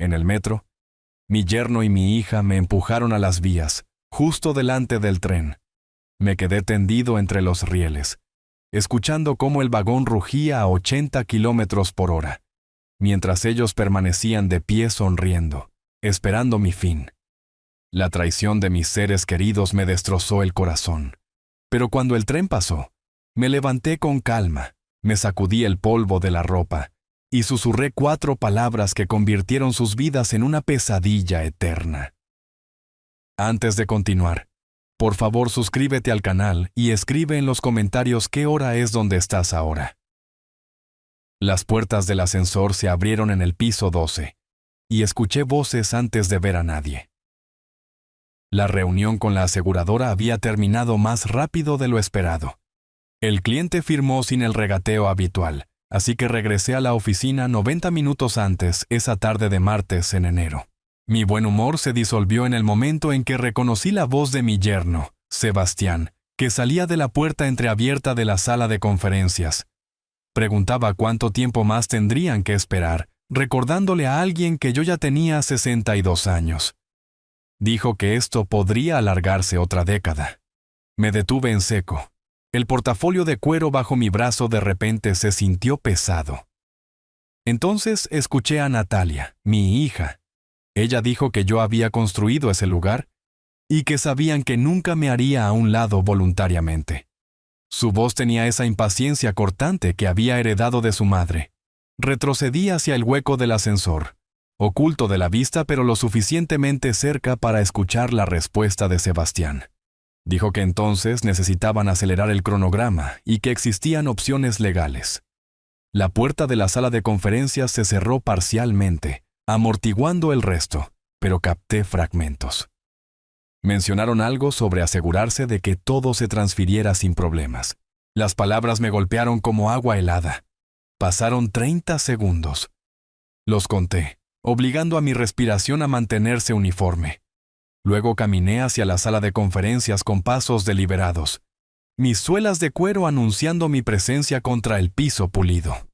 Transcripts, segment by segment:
En el metro, mi yerno y mi hija me empujaron a las vías, justo delante del tren. Me quedé tendido entre los rieles, escuchando cómo el vagón rugía a 80 kilómetros por hora, mientras ellos permanecían de pie sonriendo, esperando mi fin. La traición de mis seres queridos me destrozó el corazón. Pero cuando el tren pasó, me levanté con calma, me sacudí el polvo de la ropa y susurré 4 palabras que convirtieron sus vidas en una pesadilla eterna. Antes de continuar, por favor suscríbete al canal y escribe en los comentarios qué hora es donde estás ahora. Las puertas del ascensor se abrieron en el piso 12 y escuché voces antes de ver a nadie. La reunión con la aseguradora había terminado más rápido de lo esperado. El cliente firmó sin el regateo habitual, así que regresé a la oficina 90 minutos antes esa tarde de martes en enero. Mi buen humor se disolvió en el momento en que reconocí la voz de mi yerno, Sebastián, que salía de la puerta entreabierta de la sala de conferencias. Preguntaba cuánto tiempo más tendrían que esperar, recordándole a alguien que yo ya tenía 62 años. Dijo que esto podría alargarse otra década. Me detuve en seco. El portafolio de cuero bajo mi brazo de repente se sintió pesado. Entonces escuché a Natalia, mi hija. Ella dijo que yo había construido ese lugar y que sabían que nunca me haría a un lado voluntariamente. Su voz tenía esa impaciencia cortante que había heredado de su madre. Retrocedí hacia el hueco del ascensor, oculto de la vista pero lo suficientemente cerca para escuchar la respuesta de Sebastián. Dijo que entonces necesitaban acelerar el cronograma y que existían opciones legales. La puerta de la sala de conferencias se cerró parcialmente, amortiguando el resto, pero capté fragmentos. Mencionaron algo sobre asegurarse de que todo se transfiriera sin problemas. Las palabras me golpearon como agua helada. Pasaron 30 segundos. Los conté, obligando a mi respiración a mantenerse uniforme. Luego caminé hacia la sala de conferencias con pasos deliberados, mis suelas de cuero anunciando mi presencia contra el piso pulido.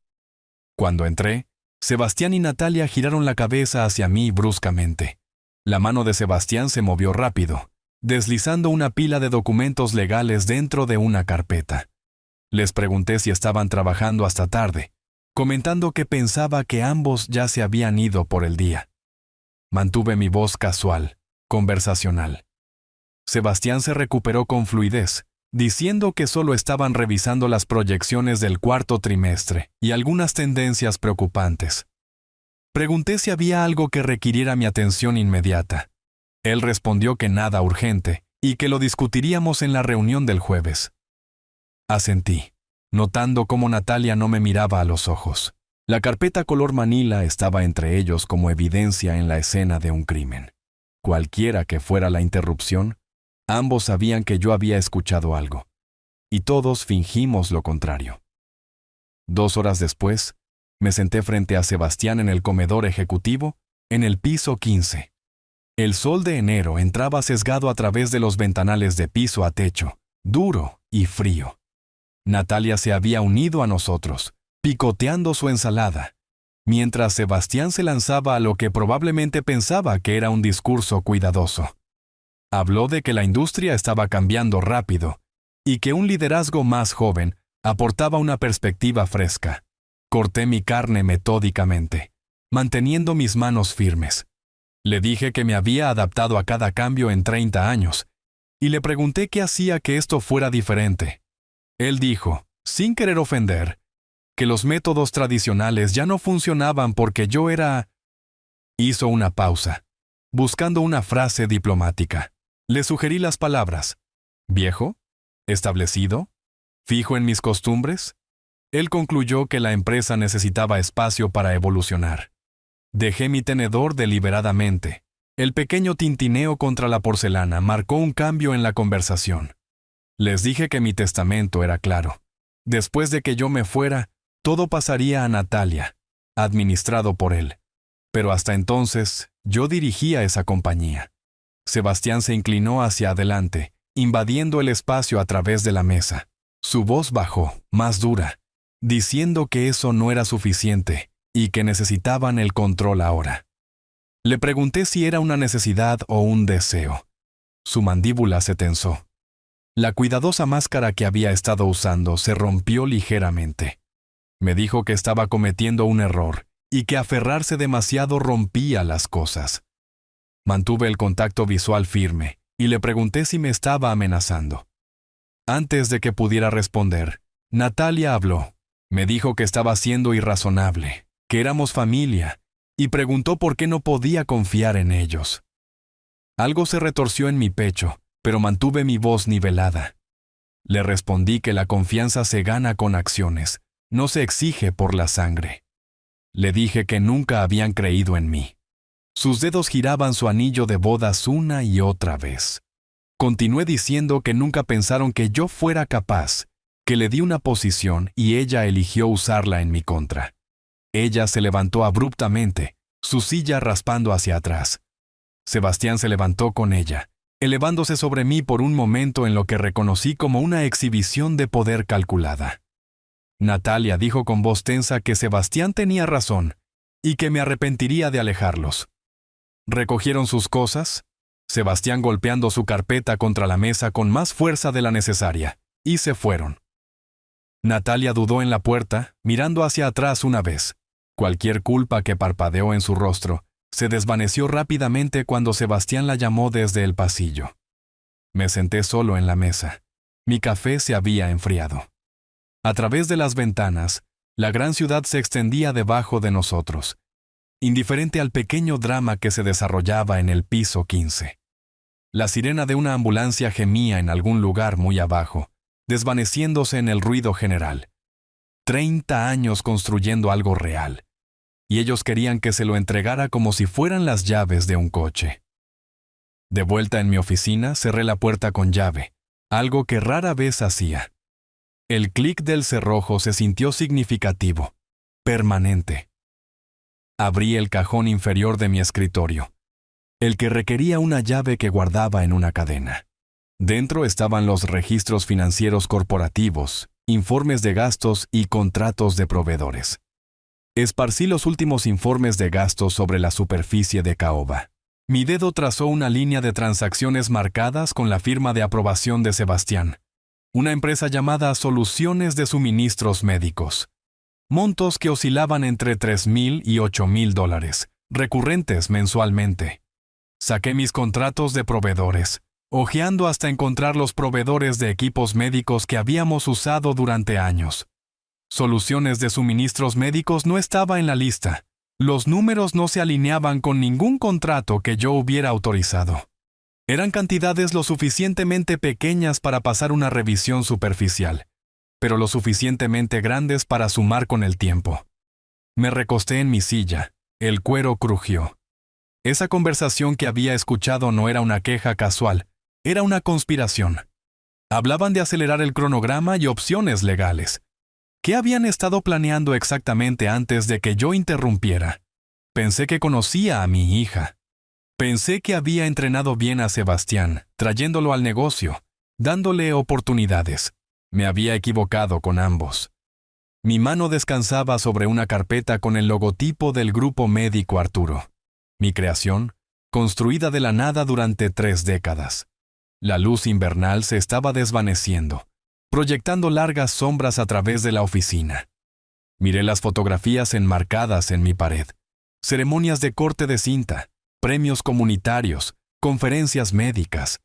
Cuando entré, Sebastián y Natalia giraron la cabeza hacia mí bruscamente. La mano de Sebastián se movió rápido, deslizando una pila de documentos legales dentro de una carpeta. Les pregunté si estaban trabajando hasta tarde, comentando que pensaba que ambos ya se habían ido por el día. Mantuve mi voz casual, conversacional. Sebastián se recuperó con fluidez, diciendo que solo estaban revisando las proyecciones del 4º trimestre y algunas tendencias preocupantes. Pregunté si había algo que requiriera mi atención inmediata. Él respondió que nada urgente y que lo discutiríamos en la reunión del jueves. Asentí, notando cómo Natalia no me miraba a los ojos. La carpeta color manila estaba entre ellos como evidencia en la escena de un crimen. Cualquiera que fuera la interrupción, ambos sabían que yo había escuchado algo, y todos fingimos lo contrario. 2 horas después, me senté frente a Sebastián en el comedor ejecutivo, en el piso 15. El sol de enero entraba sesgado a través de los ventanales de piso a techo, duro y frío. Natalia se había unido a nosotros, picoteando su ensalada, mientras Sebastián se lanzaba a lo que probablemente pensaba que era un discurso cuidadoso. Habló de que la industria estaba cambiando rápido y que un liderazgo más joven aportaba una perspectiva fresca. Corté mi carne metódicamente, manteniendo mis manos firmes. Le dije que me había adaptado a cada cambio en 30 años y le pregunté qué hacía que esto fuera diferente. Él dijo, sin querer ofender, que los métodos tradicionales ya no funcionaban porque yo era... Hizo una pausa, buscando una frase diplomática. Le sugerí las palabras, ¿viejo? ¿Establecido? ¿Fijo en mis costumbres? Él concluyó que la empresa necesitaba espacio para evolucionar. Dejé mi tenedor deliberadamente. El pequeño tintineo contra la porcelana marcó un cambio en la conversación. Les dije que mi testamento era claro. Después de que yo me fuera, todo pasaría a Natalia, administrado por él. Pero hasta entonces, yo dirigía esa compañía. Sebastián se inclinó hacia adelante, invadiendo el espacio a través de la mesa. Su voz bajó, más dura, diciendo que eso no era suficiente y que necesitaban el control ahora. Le pregunté si era una necesidad o un deseo. Su mandíbula se tensó. La cuidadosa máscara que había estado usando se rompió ligeramente. Me dijo que estaba cometiendo un error y que aferrarse demasiado rompía las cosas. Mantuve el contacto visual firme y le pregunté si me estaba amenazando. Antes de que pudiera responder, Natalia habló. Me dijo que estaba siendo irrazonable, que éramos familia, y preguntó por qué no podía confiar en ellos. Algo se retorció en mi pecho, pero mantuve mi voz nivelada. Le respondí que la confianza se gana con acciones, no se exige por la sangre. Le dije que nunca habían creído en mí. Sus dedos giraban su anillo de bodas una y otra vez. Continué diciendo que nunca pensaron que yo fuera capaz, que le di una posición y ella eligió usarla en mi contra. Ella se levantó abruptamente, su silla raspando hacia atrás. Sebastián se levantó con ella, elevándose sobre mí por un momento en lo que reconocí como una exhibición de poder calculada. Natalia dijo con voz tensa que Sebastián tenía razón y que me arrepentiría de alejarlos. Recogieron sus cosas, Sebastián golpeando su carpeta contra la mesa con más fuerza de la necesaria, y se fueron. Natalia dudó en la puerta, mirando hacia atrás una vez. Cualquier culpa que parpadeó en su rostro se desvaneció rápidamente cuando Sebastián la llamó desde el pasillo. Me senté solo en la mesa. Mi café se había enfriado. A través de las ventanas, la gran ciudad se extendía debajo de nosotros, indiferente al pequeño drama que se desarrollaba en el piso 15. La sirena de una ambulancia gemía en algún lugar muy abajo, desvaneciéndose en el ruido general. 30 años construyendo algo real, y ellos querían que se lo entregara como si fueran las llaves de un coche. De vuelta en mi oficina, cerré la puerta con llave, algo que rara vez hacía. El clic del cerrojo se sintió significativo, permanente. Abrí el cajón inferior de mi escritorio, el que requería una llave que guardaba en una cadena. Dentro estaban los registros financieros corporativos, informes de gastos y contratos de proveedores. Esparcí los últimos informes de gastos sobre la superficie de caoba. Mi dedo trazó una línea de transacciones marcadas con la firma de aprobación de Sebastián, una empresa llamada Soluciones de Suministros Médicos. Montos que oscilaban entre $3,000 y $8,000, recurrentes mensualmente. Saqué mis contratos de proveedores, hojeando hasta encontrar los proveedores de equipos médicos que habíamos usado durante años. Soluciones de Suministros Médicos no estaba en la lista. Los números no se alineaban con ningún contrato que yo hubiera autorizado. Eran cantidades lo suficientemente pequeñas para pasar una revisión superficial, pero lo suficientemente grandes para sumar con el tiempo. Me recosté en mi silla, el cuero crujió. Esa conversación que había escuchado no era una queja casual, era una conspiración. Hablaban de acelerar el cronograma y opciones legales. ¿Qué habían estado planeando exactamente antes de que yo interrumpiera? Pensé que conocía a mi hija. Pensé que había entrenado bien a Sebastián, trayéndolo al negocio, dándole oportunidades. Me había equivocado con ambos. Mi mano descansaba sobre una carpeta con el logotipo del Grupo Médico Arturo. Mi creación, construida de la nada durante 3 décadas. La luz invernal se estaba desvaneciendo, proyectando largas sombras a través de la oficina. Miré las fotografías enmarcadas en mi pared. Ceremonias de corte de cinta, premios comunitarios, conferencias médicas.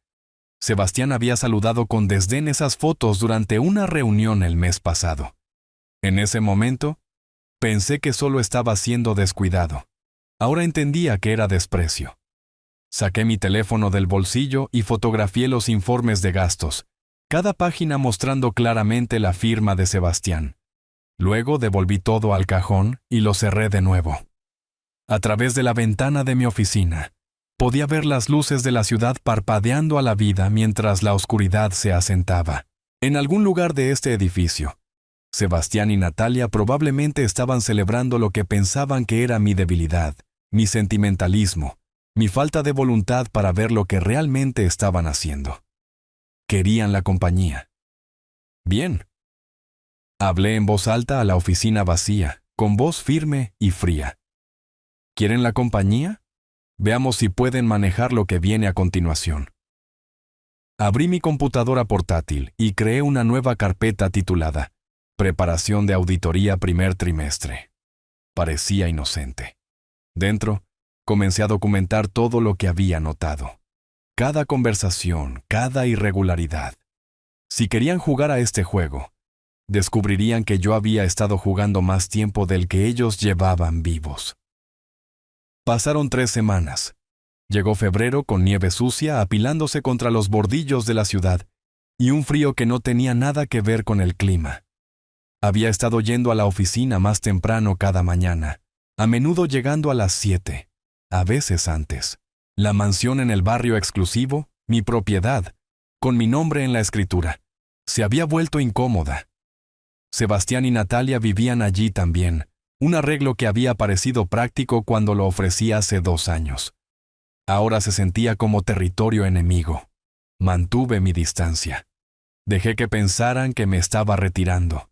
Sebastián había saludado con desdén esas fotos durante una reunión el mes pasado. En ese momento, pensé que solo estaba siendo descuidado. Ahora entendía que era desprecio. Saqué mi teléfono del bolsillo y fotografié los informes de gastos, cada página mostrando claramente la firma de Sebastián. Luego devolví todo al cajón y lo cerré de nuevo. A través de la ventana de mi oficina, podía ver las luces de la ciudad parpadeando a la vida mientras la oscuridad se asentaba. En algún lugar de este edificio, Sebastián y Natalia probablemente estaban celebrando lo que pensaban que era mi debilidad, mi sentimentalismo, mi falta de voluntad para ver lo que realmente estaban haciendo. Querían la compañía. Bien. Hablé en voz alta a la oficina vacía, con voz firme y fría. ¿Quieren la compañía? Veamos si pueden manejar lo que viene a continuación. Abrí mi computadora portátil y creé una nueva carpeta titulada Preparación de auditoría primer trimestre. Parecía inocente. Dentro, comencé a documentar todo lo que había notado. Cada conversación, cada irregularidad. Si querían jugar a este juego, descubrirían que yo había estado jugando más tiempo del que ellos llevaban vivos. Pasaron 3 semanas. Llegó febrero con nieve sucia apilándose contra los bordillos de la ciudad y un frío que no tenía nada que ver con el clima. Había estado yendo a la oficina más temprano cada mañana, a menudo llegando a las 7, a veces antes. La mansión en el barrio exclusivo, mi propiedad, con mi nombre en la escritura, se había vuelto incómoda. Sebastián y Natalia vivían allí también, un arreglo que había parecido práctico cuando lo ofrecí hace 2 años. Ahora se sentía como territorio enemigo. Mantuve mi distancia. Dejé que pensaran que me estaba retirando.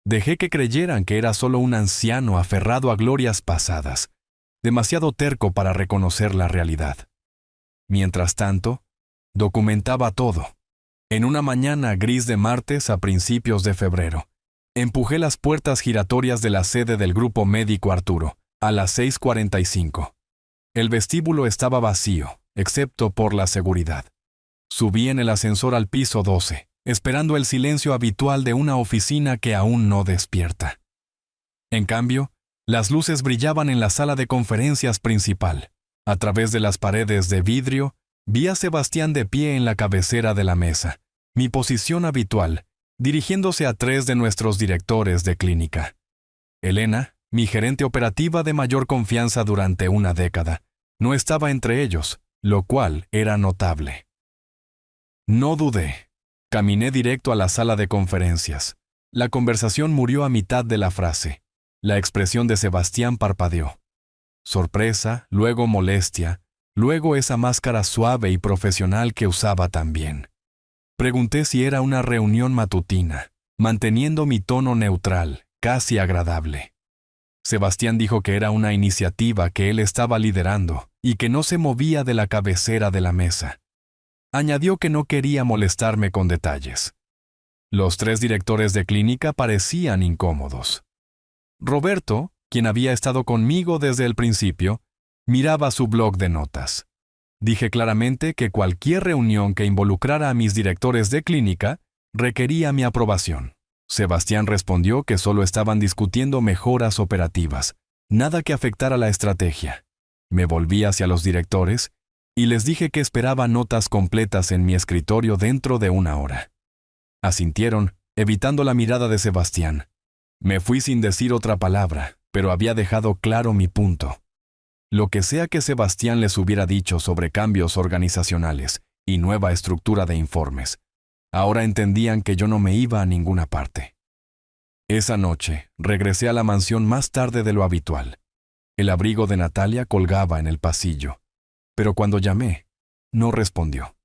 Dejé que creyeran que era solo un anciano aferrado a glorias pasadas, demasiado terco para reconocer la realidad. Mientras tanto, documentaba todo. En una mañana gris de martes a principios de febrero, empujé las puertas giratorias de la sede del Grupo Médico Arturo, a las 6:45. El vestíbulo estaba vacío, excepto por la seguridad. Subí en el ascensor al piso 12, esperando el silencio habitual de una oficina que aún no despierta. En cambio, las luces brillaban en la sala de conferencias principal. A través de las paredes de vidrio, vi a Sebastián de pie en la cabecera de la mesa, mi posición habitual, dirigiéndose a 3 de nuestros directores de clínica. Elena, mi gerente operativa de mayor confianza durante una década, no estaba entre ellos, lo cual era notable. No dudé. Caminé directo a la sala de conferencias. La conversación murió a mitad de la frase. La expresión de Sebastián parpadeó. Sorpresa, luego molestia, luego esa máscara suave y profesional que usaba también. Pregunté si era una reunión matutina, manteniendo mi tono neutral, casi agradable. Sebastián dijo que era una iniciativa que él estaba liderando y que no se movía de la cabecera de la mesa. Añadió que no quería molestarme con detalles. Los 3 directores de clínica parecían incómodos. Roberto, quien había estado conmigo desde el principio, miraba su blog de notas. Dije claramente que cualquier reunión que involucrara a mis directores de clínica requería mi aprobación. Sebastián respondió que solo estaban discutiendo mejoras operativas, nada que afectara la estrategia. Me volví hacia los directores y les dije que esperaba notas completas en mi escritorio dentro de 1 hora. Asintieron, evitando la mirada de Sebastián. Me fui sin decir otra palabra, pero había dejado claro mi punto. Lo que sea que Sebastián les hubiera dicho sobre cambios organizacionales y nueva estructura de informes, ahora entendían que yo no me iba a ninguna parte. Esa noche, regresé a la mansión más tarde de lo habitual. El abrigo de Natalia colgaba en el pasillo, pero cuando llamé, no respondió.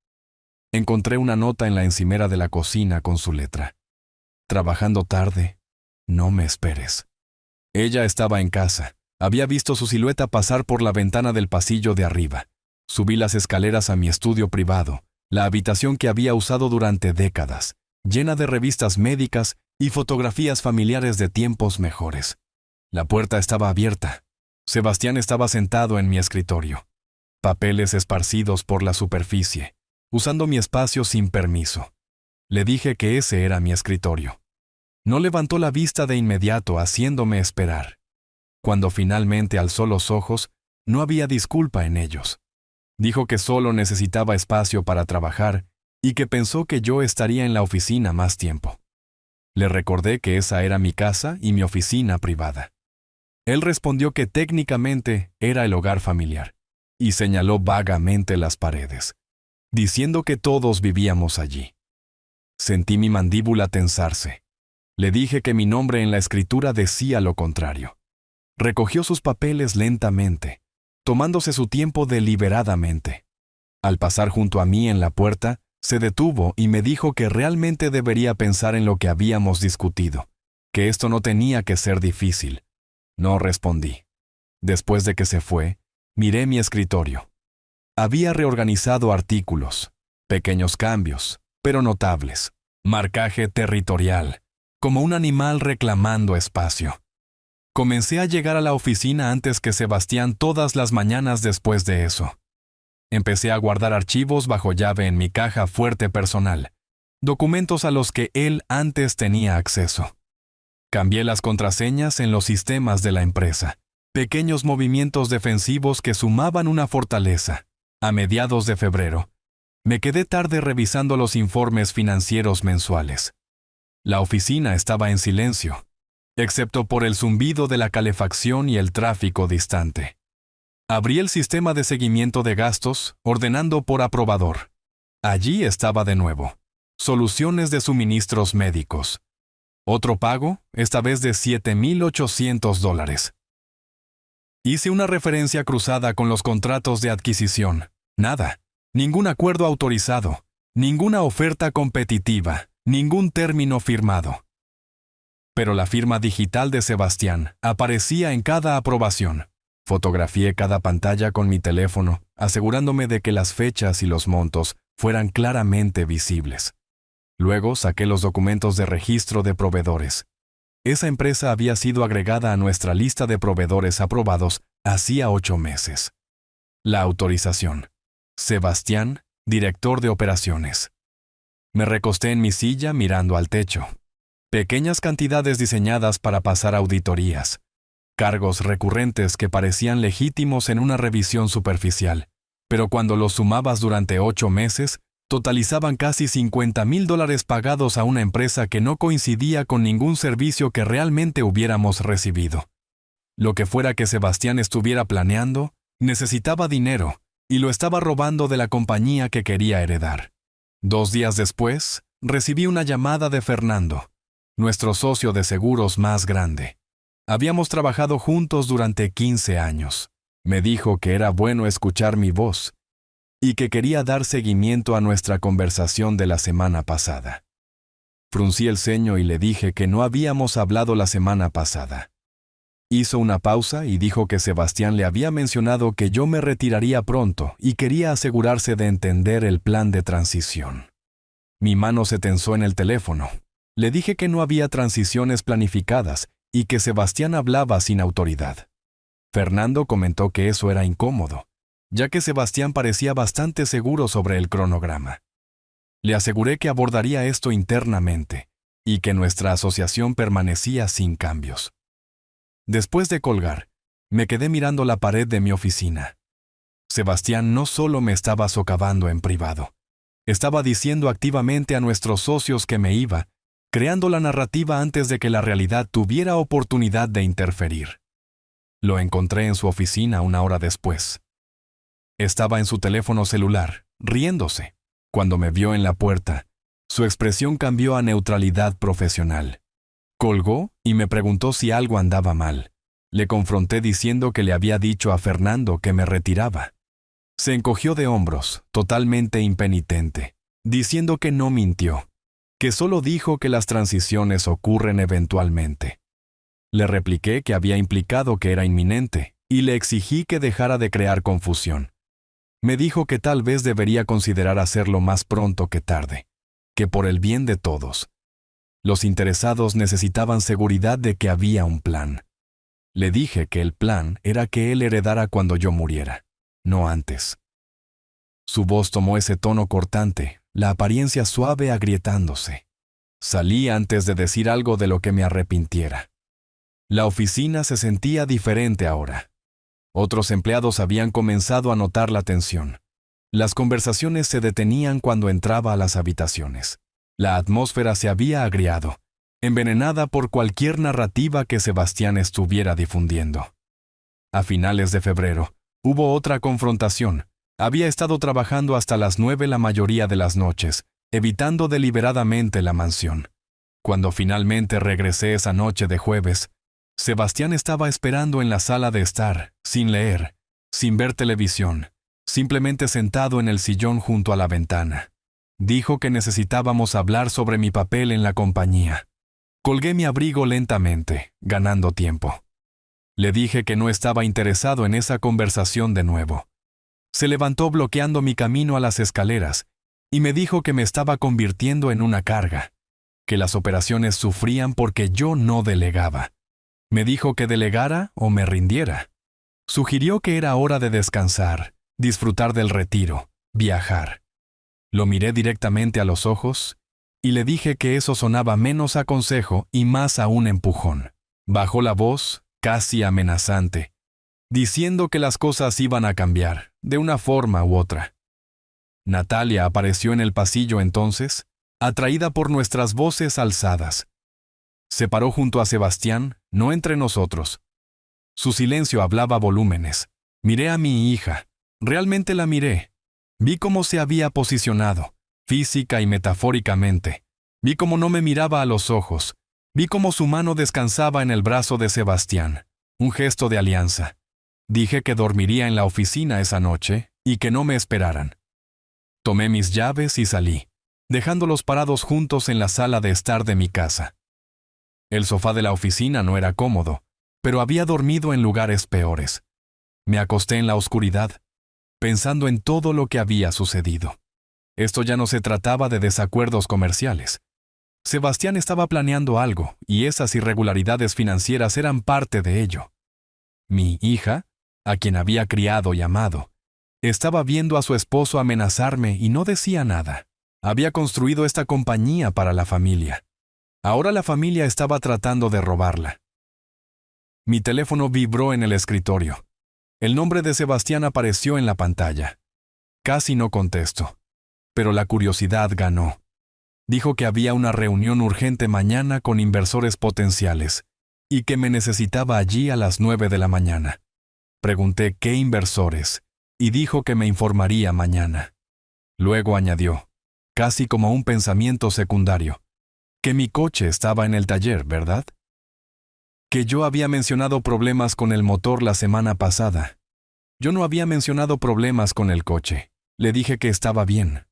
Encontré una nota en la encimera de la cocina con su letra. Trabajando tarde, no me esperes. Ella estaba en casa. Había visto su silueta pasar por la ventana del pasillo de arriba. Subí las escaleras a mi estudio privado, la habitación que había usado durante décadas, llena de revistas médicas y fotografías familiares de tiempos mejores. La puerta estaba abierta. Sebastián estaba sentado en mi escritorio. Papeles esparcidos por la superficie, usando mi espacio sin permiso. Le dije que ese era mi escritorio. No levantó la vista de inmediato, haciéndome esperar. Cuando finalmente alzó los ojos, no había disculpa en ellos. Dijo que solo necesitaba espacio para trabajar y que pensó que yo estaría en la oficina más tiempo. Le recordé que esa era mi casa y mi oficina privada. Él respondió que técnicamente era el hogar familiar y señaló vagamente las paredes, diciendo que todos vivíamos allí. Sentí mi mandíbula tensarse. Le dije que mi nombre en la escritura decía lo contrario. Recogió sus papeles lentamente, tomándose su tiempo deliberadamente. Al pasar junto a mí en la puerta, se detuvo y me dijo que realmente debería pensar en lo que habíamos discutido, que esto no tenía que ser difícil. No respondí. Después de que se fue, Miré mi escritorio. Había reorganizado artículos, pequeños cambios, pero notables. Marcaje territorial, como un animal reclamando espacio. Comencé a llegar a la oficina antes que Sebastián todas las mañanas después de eso. Empecé a guardar archivos bajo llave en mi caja fuerte personal, documentos a los que él antes tenía acceso. Cambié las contraseñas en los sistemas de la empresa, pequeños movimientos defensivos que sumaban una fortaleza. A mediados de febrero, me quedé tarde revisando los informes financieros mensuales. La oficina estaba en silencio, excepto por el zumbido de la calefacción y el tráfico distante. Abrí el sistema de seguimiento de gastos, ordenando por aprobador. Allí estaba de nuevo. Soluciones de suministros médicos. Otro pago, esta vez de $7,800. Hice una referencia cruzada con los contratos de adquisición. Nada. Ningún acuerdo autorizado. Ninguna oferta competitiva. Ningún término firmado. Pero la firma digital de Sebastián aparecía en cada aprobación. Fotografié cada pantalla con mi teléfono, asegurándome de que las fechas y los montos fueran claramente visibles. Luego saqué los documentos de registro de proveedores. Esa empresa había sido agregada a nuestra lista de proveedores aprobados hacía 8 meses. La autorización. Sebastián, director de operaciones. Me recosté en mi silla mirando al techo. Pequeñas cantidades diseñadas para pasar auditorías. Cargos recurrentes que parecían legítimos en una revisión superficial, pero cuando los sumabas durante 8 meses, totalizaban casi $50,000 pagados a una empresa que no coincidía con ningún servicio que realmente hubiéramos recibido. Lo que fuera que Sebastián estuviera planeando, necesitaba dinero, y lo estaba robando de la compañía que quería heredar. 2 días después, recibí una llamada de Fernando, nuestro socio de seguros más grande. Habíamos trabajado juntos durante 15 años. Me dijo que era bueno escuchar mi voz y que quería dar seguimiento a nuestra conversación de la semana pasada. Fruncí el ceño y le dije que no habíamos hablado la semana pasada. Hizo una pausa y dijo que Sebastián le había mencionado que yo me retiraría pronto y quería asegurarse de entender el plan de transición. Mi mano se tensó en el teléfono. Le dije que no había transiciones planificadas y que Sebastián hablaba sin autoridad. Fernando comentó que eso era incómodo, ya que Sebastián parecía bastante seguro sobre el cronograma. Le aseguré que abordaría esto internamente y que nuestra asociación permanecía sin cambios. Después de colgar, me quedé mirando la pared de mi oficina. Sebastián no solo me estaba socavando en privado, estaba diciendo activamente a nuestros socios que me iba, creando la narrativa antes de que la realidad tuviera oportunidad de interferir. Lo encontré en su oficina 1 hora después. Estaba en su teléfono celular, riéndose. Cuando me vio en la puerta, su expresión cambió a neutralidad profesional. Colgó y me preguntó si algo andaba mal. Le confronté diciendo que le había dicho a Fernando que me retiraba. Se encogió de hombros, totalmente impenitente, diciendo que no mintió, que solo dijo que las transiciones ocurren eventualmente. Le repliqué que había implicado que era inminente y le exigí que dejara de crear confusión. Me dijo que tal vez debería considerar hacerlo más pronto que tarde, que por el bien de todos. Los interesados necesitaban seguridad de que había un plan. Le dije que el plan era que él heredara cuando yo muriera, no antes. Su voz tomó ese tono cortante, la apariencia suave agrietándose. Salí antes de decir algo de lo que me arrepintiera. La oficina se sentía diferente ahora. Otros empleados habían comenzado a notar la tensión. Las conversaciones se detenían cuando entraba a las habitaciones. La atmósfera se había agriado, envenenada por cualquier narrativa que Sebastián estuviera difundiendo. A finales de febrero, hubo otra confrontación. Había estado trabajando hasta las 9 la mayoría de las noches, evitando deliberadamente la mansión. Cuando finalmente regresé esa noche de jueves, Sebastián estaba esperando en la sala de estar, sin leer, sin ver televisión, simplemente sentado en el sillón junto a la ventana. Dijo que necesitábamos hablar sobre mi papel en la compañía. Colgué mi abrigo lentamente, ganando tiempo. Le dije que no estaba interesado en esa conversación de nuevo. Se levantó bloqueando mi camino a las escaleras y me dijo que me estaba convirtiendo en una carga, que las operaciones sufrían porque yo no delegaba. Me dijo que delegara o me rindiera. Sugirió que era hora de descansar, disfrutar del retiro, viajar. Lo miré directamente a los ojos y le dije que eso sonaba menos a consejo y más a un empujón. Bajó la voz, casi amenazante, diciendo que las cosas iban a cambiar, de una forma u otra. Natalia apareció en el pasillo entonces, atraída por nuestras voces alzadas. Se paró junto a Sebastián, no entre nosotros. Su silencio hablaba volúmenes. Miré a mi hija. Realmente la miré. Vi cómo se había posicionado, física y metafóricamente. Vi cómo no me miraba a los ojos. Vi cómo su mano descansaba en el brazo de Sebastián. Un gesto de alianza. Dije que dormiría en la oficina esa noche y que no me esperaran. Tomé mis llaves y salí, dejándolos parados juntos en la sala de estar de mi casa. El sofá de la oficina no era cómodo, pero había dormido en lugares peores. Me acosté en la oscuridad, pensando en todo lo que había sucedido. Esto ya no se trataba de desacuerdos comerciales. Sebastián estaba planeando algo, y esas irregularidades financieras eran parte de ello. Mi hija, a quien había criado y amado, estaba viendo a su esposo amenazarme y no decía nada. Había construido esta compañía para la familia. Ahora la familia estaba tratando de robarla. Mi teléfono vibró en el escritorio. El nombre de Sebastián apareció en la pantalla. Casi no contesto, pero la curiosidad ganó. Dijo que había una reunión urgente mañana con inversores potenciales y que me necesitaba allí a las 9 de la mañana. Pregunté qué inversores y dijo que me informaría mañana. Luego añadió, casi como un pensamiento secundario, que mi coche estaba en el taller, ¿verdad? Que yo había mencionado problemas con el motor la semana pasada. Yo no había mencionado problemas con el coche. Le dije que estaba bien.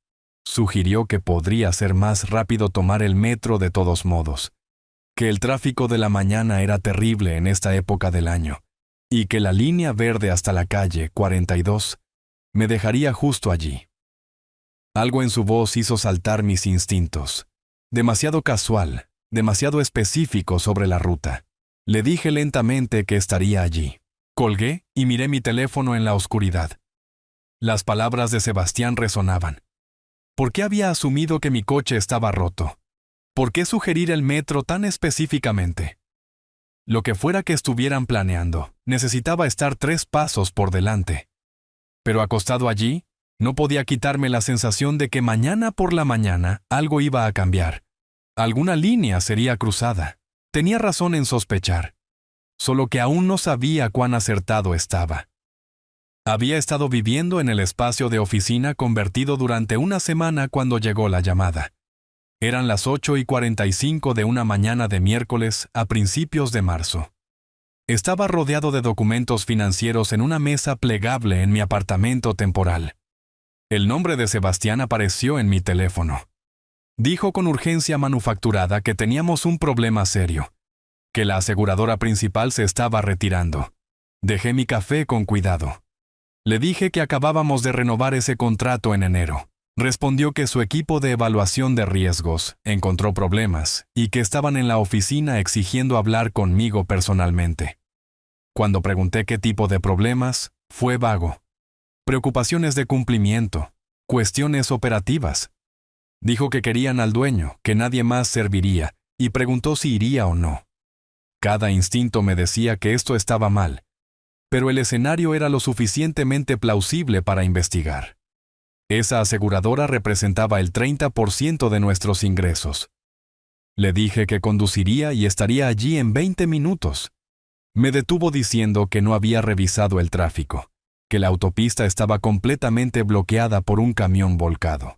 Sugirió que podría ser más rápido tomar el metro de todos modos, que el tráfico de la mañana era terrible en esta época del año, y que la línea verde hasta la calle 42 me dejaría justo allí. Algo en su voz hizo saltar mis instintos. Demasiado casual, demasiado específico sobre la ruta. Le dije lentamente que estaría allí. Colgué y miré mi teléfono en la oscuridad. Las palabras de Sebastián resonaban. ¿Por qué había asumido que mi coche estaba roto? ¿Por qué sugerir el metro tan específicamente? Lo que fuera que estuvieran planeando, necesitaba estar 3 pasos por delante. Pero acostado allí, no podía quitarme la sensación de que mañana por la mañana algo iba a cambiar. Alguna línea sería cruzada. Tenía razón en sospechar. Solo que aún no sabía cuán acertado estaba. Había estado viviendo en el espacio de oficina convertido durante una semana cuando llegó la llamada. Eran las 8:45 de una mañana de miércoles a principios de marzo. Estaba rodeado de documentos financieros en una mesa plegable en mi apartamento temporal. El nombre de Sebastián apareció en mi teléfono. Dijo con urgencia manufacturada que teníamos un problema serio, que la aseguradora principal se estaba retirando. Dejé mi café con cuidado. Le dije que acabábamos de renovar ese contrato en enero. Respondió que su equipo de evaluación de riesgos encontró problemas y que estaban en la oficina exigiendo hablar conmigo personalmente. Cuando pregunté qué tipo de problemas, fue vago. Preocupaciones de cumplimiento, cuestiones operativas. Dijo que querían al dueño, que nadie más serviría, y preguntó si iría o no. Cada instinto me decía que esto estaba mal, pero el escenario era lo suficientemente plausible para investigar. Esa aseguradora representaba el 30% de nuestros ingresos. Le dije que conduciría y estaría allí en 20 minutos. Me detuvo diciendo que no había revisado el tráfico, que la autopista estaba completamente bloqueada por un camión volcado.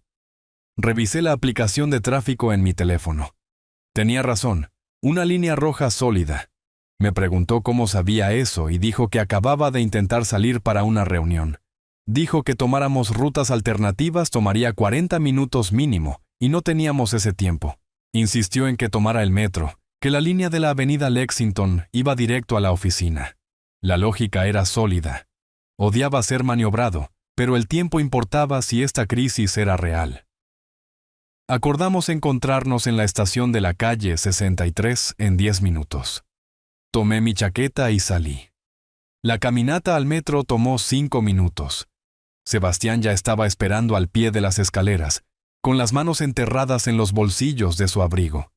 Revisé la aplicación de tráfico en mi teléfono. Tenía razón, una línea roja sólida. Me preguntó cómo sabía eso y dijo que acababa de intentar salir para una reunión. Dijo que tomáramos rutas alternativas tomaría 40 minutos mínimo y no teníamos ese tiempo. Insistió en que tomara el metro, que la línea de la avenida Lexington iba directo a la oficina. La lógica era sólida. Odiaba ser maniobrado, pero el tiempo importaba si esta crisis era real. Acordamos encontrarnos en la estación de la calle 63 en 10 minutos. Tomé mi chaqueta y salí. La caminata al metro tomó 5 minutos. Sebastián ya estaba esperando al pie de las escaleras, con las manos enterradas en los bolsillos de su abrigo.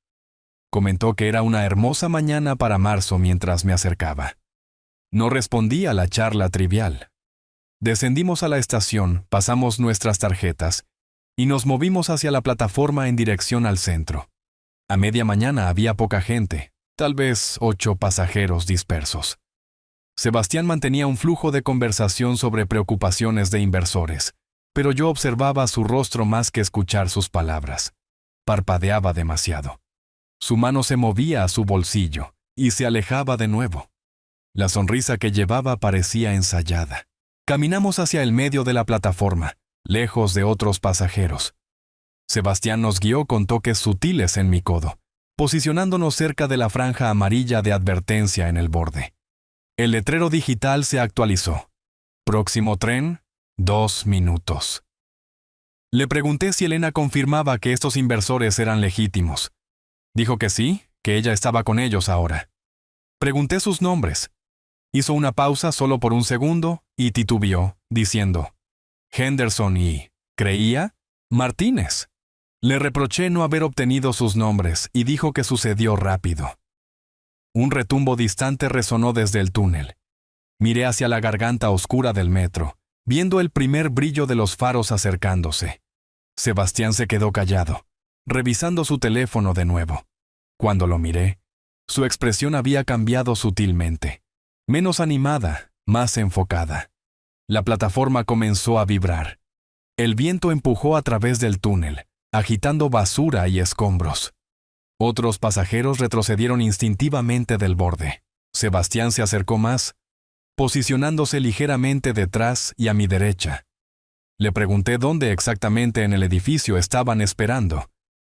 Comentó que era una hermosa mañana para marzo mientras me acercaba. No respondí a la charla trivial. Descendimos a la estación, pasamos nuestras tarjetas y nos movimos hacia la plataforma en dirección al centro. A media mañana había poca gente, tal vez 8 pasajeros dispersos. Sebastián mantenía un flujo de conversación sobre preocupaciones de inversores, pero yo observaba su rostro más que escuchar sus palabras. Parpadeaba demasiado. Su mano se movía a su bolsillo y se alejaba de nuevo. La sonrisa que llevaba parecía ensayada. Caminamos hacia el medio de la plataforma, lejos de otros pasajeros. Sebastián nos guió con toques sutiles en mi codo, posicionándonos cerca de la franja amarilla de advertencia en el borde. El letrero digital se actualizó. Próximo tren, 2 minutos. Le pregunté si Elena confirmaba que estos inversores eran legítimos. Dijo que sí, que ella estaba con ellos ahora. Pregunté sus nombres. Hizo una pausa solo por un segundo y titubeó, diciendo: Henderson y, ¿creía? Martínez. Le reproché no haber obtenido sus nombres y dijo que sucedió rápido. Un retumbo distante resonó desde el túnel. Miré hacia la garganta oscura del metro, viendo el primer brillo de los faros acercándose. Sebastián se quedó callado, revisando su teléfono de nuevo. Cuando lo miré, su expresión había cambiado sutilmente. Menos animada, más enfocada. La plataforma comenzó a vibrar. El viento empujó a través del túnel, agitando basura y escombros. Otros pasajeros retrocedieron instintivamente del borde. Sebastián se acercó más, posicionándose ligeramente detrás y a mi derecha. Le pregunté dónde exactamente en el edificio estaban esperando.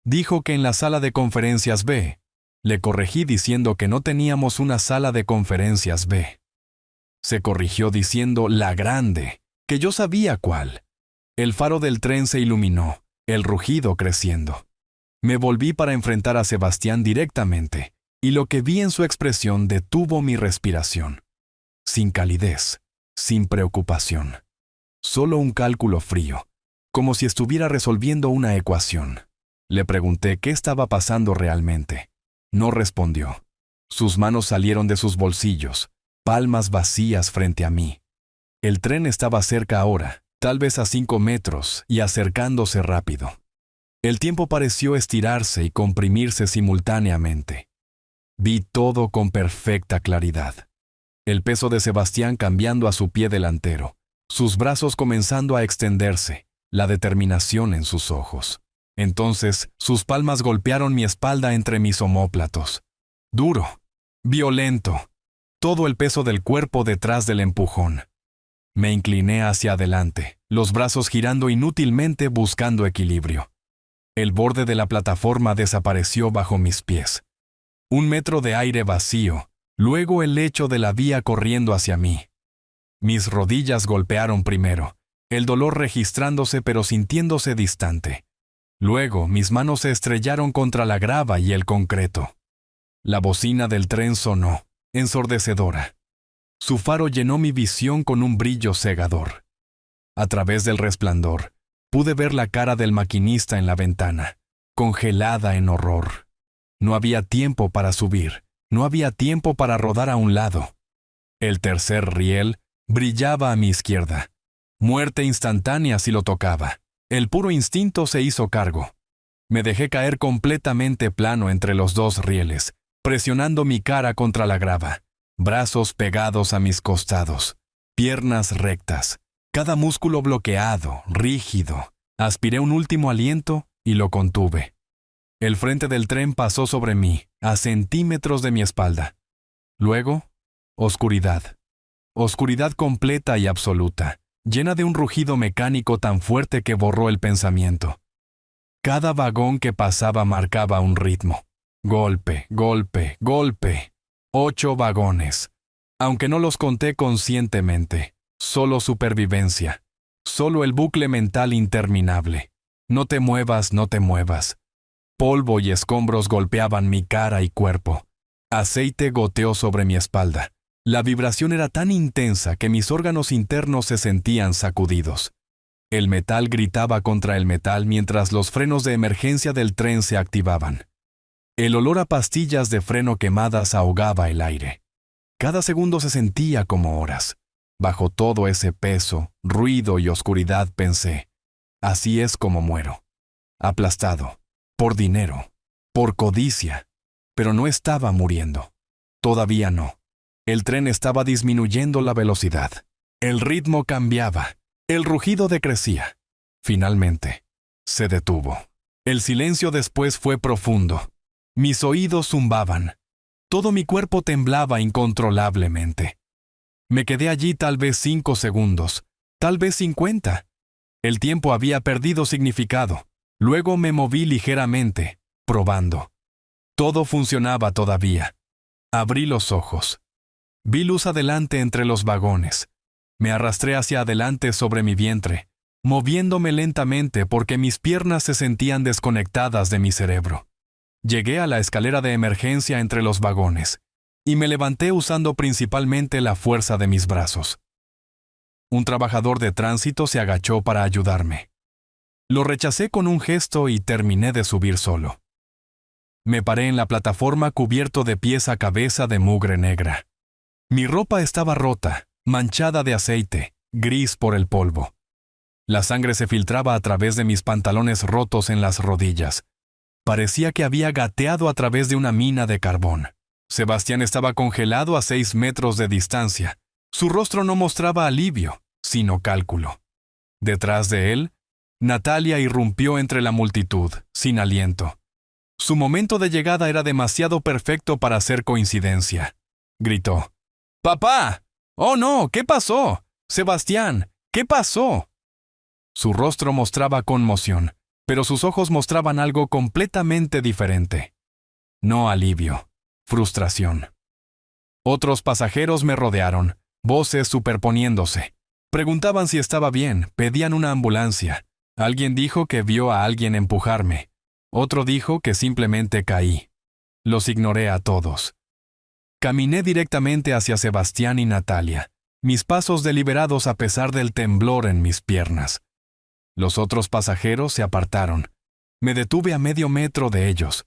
Dijo que en la sala de conferencias B. Le corregí diciendo que no teníamos una sala de conferencias B. Se corrigió diciendo la grande, que yo sabía cuál. El faro del tren se iluminó, el rugido creciendo. Me volví para enfrentar a Sebastián directamente, y lo que vi en su expresión detuvo mi respiración. Sin calidez, sin preocupación. Solo un cálculo frío, como si estuviera resolviendo una ecuación. Le pregunté qué estaba pasando realmente. No respondió. Sus manos salieron de sus bolsillos, palmas vacías frente a mí. El tren estaba cerca ahora, tal vez a 5 metros, y acercándose rápido. El tiempo pareció estirarse y comprimirse simultáneamente. Vi todo con perfecta claridad. El peso de Sebastián cambiando a su pie delantero, sus brazos comenzando a extenderse, la determinación en sus ojos. Entonces, sus palmas golpearon mi espalda entre mis omóplatos. Duro, violento, todo el peso del cuerpo detrás del empujón. Me incliné hacia adelante, los brazos girando inútilmente buscando equilibrio. El borde de la plataforma desapareció bajo mis pies. 1 metro de aire vacío, luego el lecho de la vía corriendo hacia mí. Mis rodillas golpearon primero, el dolor registrándose pero sintiéndose distante. Luego, mis manos se estrellaron contra la grava y el concreto. La bocina del tren sonó, ensordecedora. Su faro llenó mi visión con un brillo cegador. A través del resplandor, pude ver la cara del maquinista en la ventana, congelada en horror. No había tiempo para subir, no había tiempo para rodar a un lado. El tercer riel brillaba a mi izquierda. Muerte instantánea si lo tocaba. El puro instinto se hizo cargo. Me dejé caer completamente plano entre los 2 rieles, presionando mi cara contra la grava, brazos pegados a mis costados, piernas rectas, cada músculo bloqueado, rígido. Aspiré un último aliento y lo contuve. El frente del tren pasó sobre mí, a centímetros de mi espalda. Luego, oscuridad. Oscuridad completa y absoluta, llena de un rugido mecánico tan fuerte que borró el pensamiento. Cada vagón que pasaba marcaba un ritmo. Golpe, golpe, golpe. 8 vagones. Aunque no los conté conscientemente, solo supervivencia, solo el bucle mental interminable. No te muevas, no te muevas. Polvo y escombros golpeaban mi cara y cuerpo. Aceite goteó sobre mi espalda. La vibración era tan intensa que mis órganos internos se sentían sacudidos. El metal gritaba contra el metal mientras los frenos de emergencia del tren se activaban. El olor a pastillas de freno quemadas ahogaba el aire. Cada segundo se sentía como horas. Bajo todo ese peso, ruido y oscuridad pensé, así es como muero. Aplastado, por dinero, por codicia. Pero no estaba muriendo. Todavía no. El tren estaba disminuyendo la velocidad. El ritmo cambiaba. El rugido decrecía. Finalmente, se detuvo. El silencio después fue profundo. Mis oídos zumbaban. Todo mi cuerpo temblaba incontrolablemente. Me quedé allí tal vez 5 segundos, tal vez 50. El tiempo había perdido significado. Luego me moví ligeramente, probando. Todo funcionaba todavía. Abrí los ojos. Vi luz adelante entre los vagones. Me arrastré hacia adelante sobre mi vientre, moviéndome lentamente porque mis piernas se sentían desconectadas de mi cerebro. Llegué a la escalera de emergencia entre los vagones, y me levanté usando principalmente la fuerza de mis brazos. Un trabajador de tránsito se agachó para ayudarme. Lo rechacé con un gesto y terminé de subir solo. Me paré en la plataforma cubierto de pies a cabeza de mugre negra. Mi ropa estaba rota, manchada de aceite, gris por el polvo. La sangre se filtraba a través de mis pantalones rotos en las rodillas. Parecía que había gateado a través de una mina de carbón. Sebastián estaba congelado a 6 metros de distancia. Su rostro no mostraba alivio, sino cálculo. Detrás de él, Natalia irrumpió entre la multitud, sin aliento. Su momento de llegada era demasiado perfecto para ser coincidencia. Gritó: ¡Papá! ¡Oh no! ¿Qué pasó? Sebastián, ¿qué pasó? Su rostro mostraba conmoción, pero sus ojos mostraban algo completamente diferente. No alivio, frustración. Otros pasajeros me rodearon, voces superponiéndose. Preguntaban si estaba bien, pedían una ambulancia. Alguien dijo que vio a alguien empujarme. Otro dijo que simplemente caí. Los ignoré a todos. Caminé directamente hacia Sebastián y Natalia, mis pasos deliberados a pesar del temblor en mis piernas. Los otros pasajeros se apartaron. Me detuve a medio metro de ellos,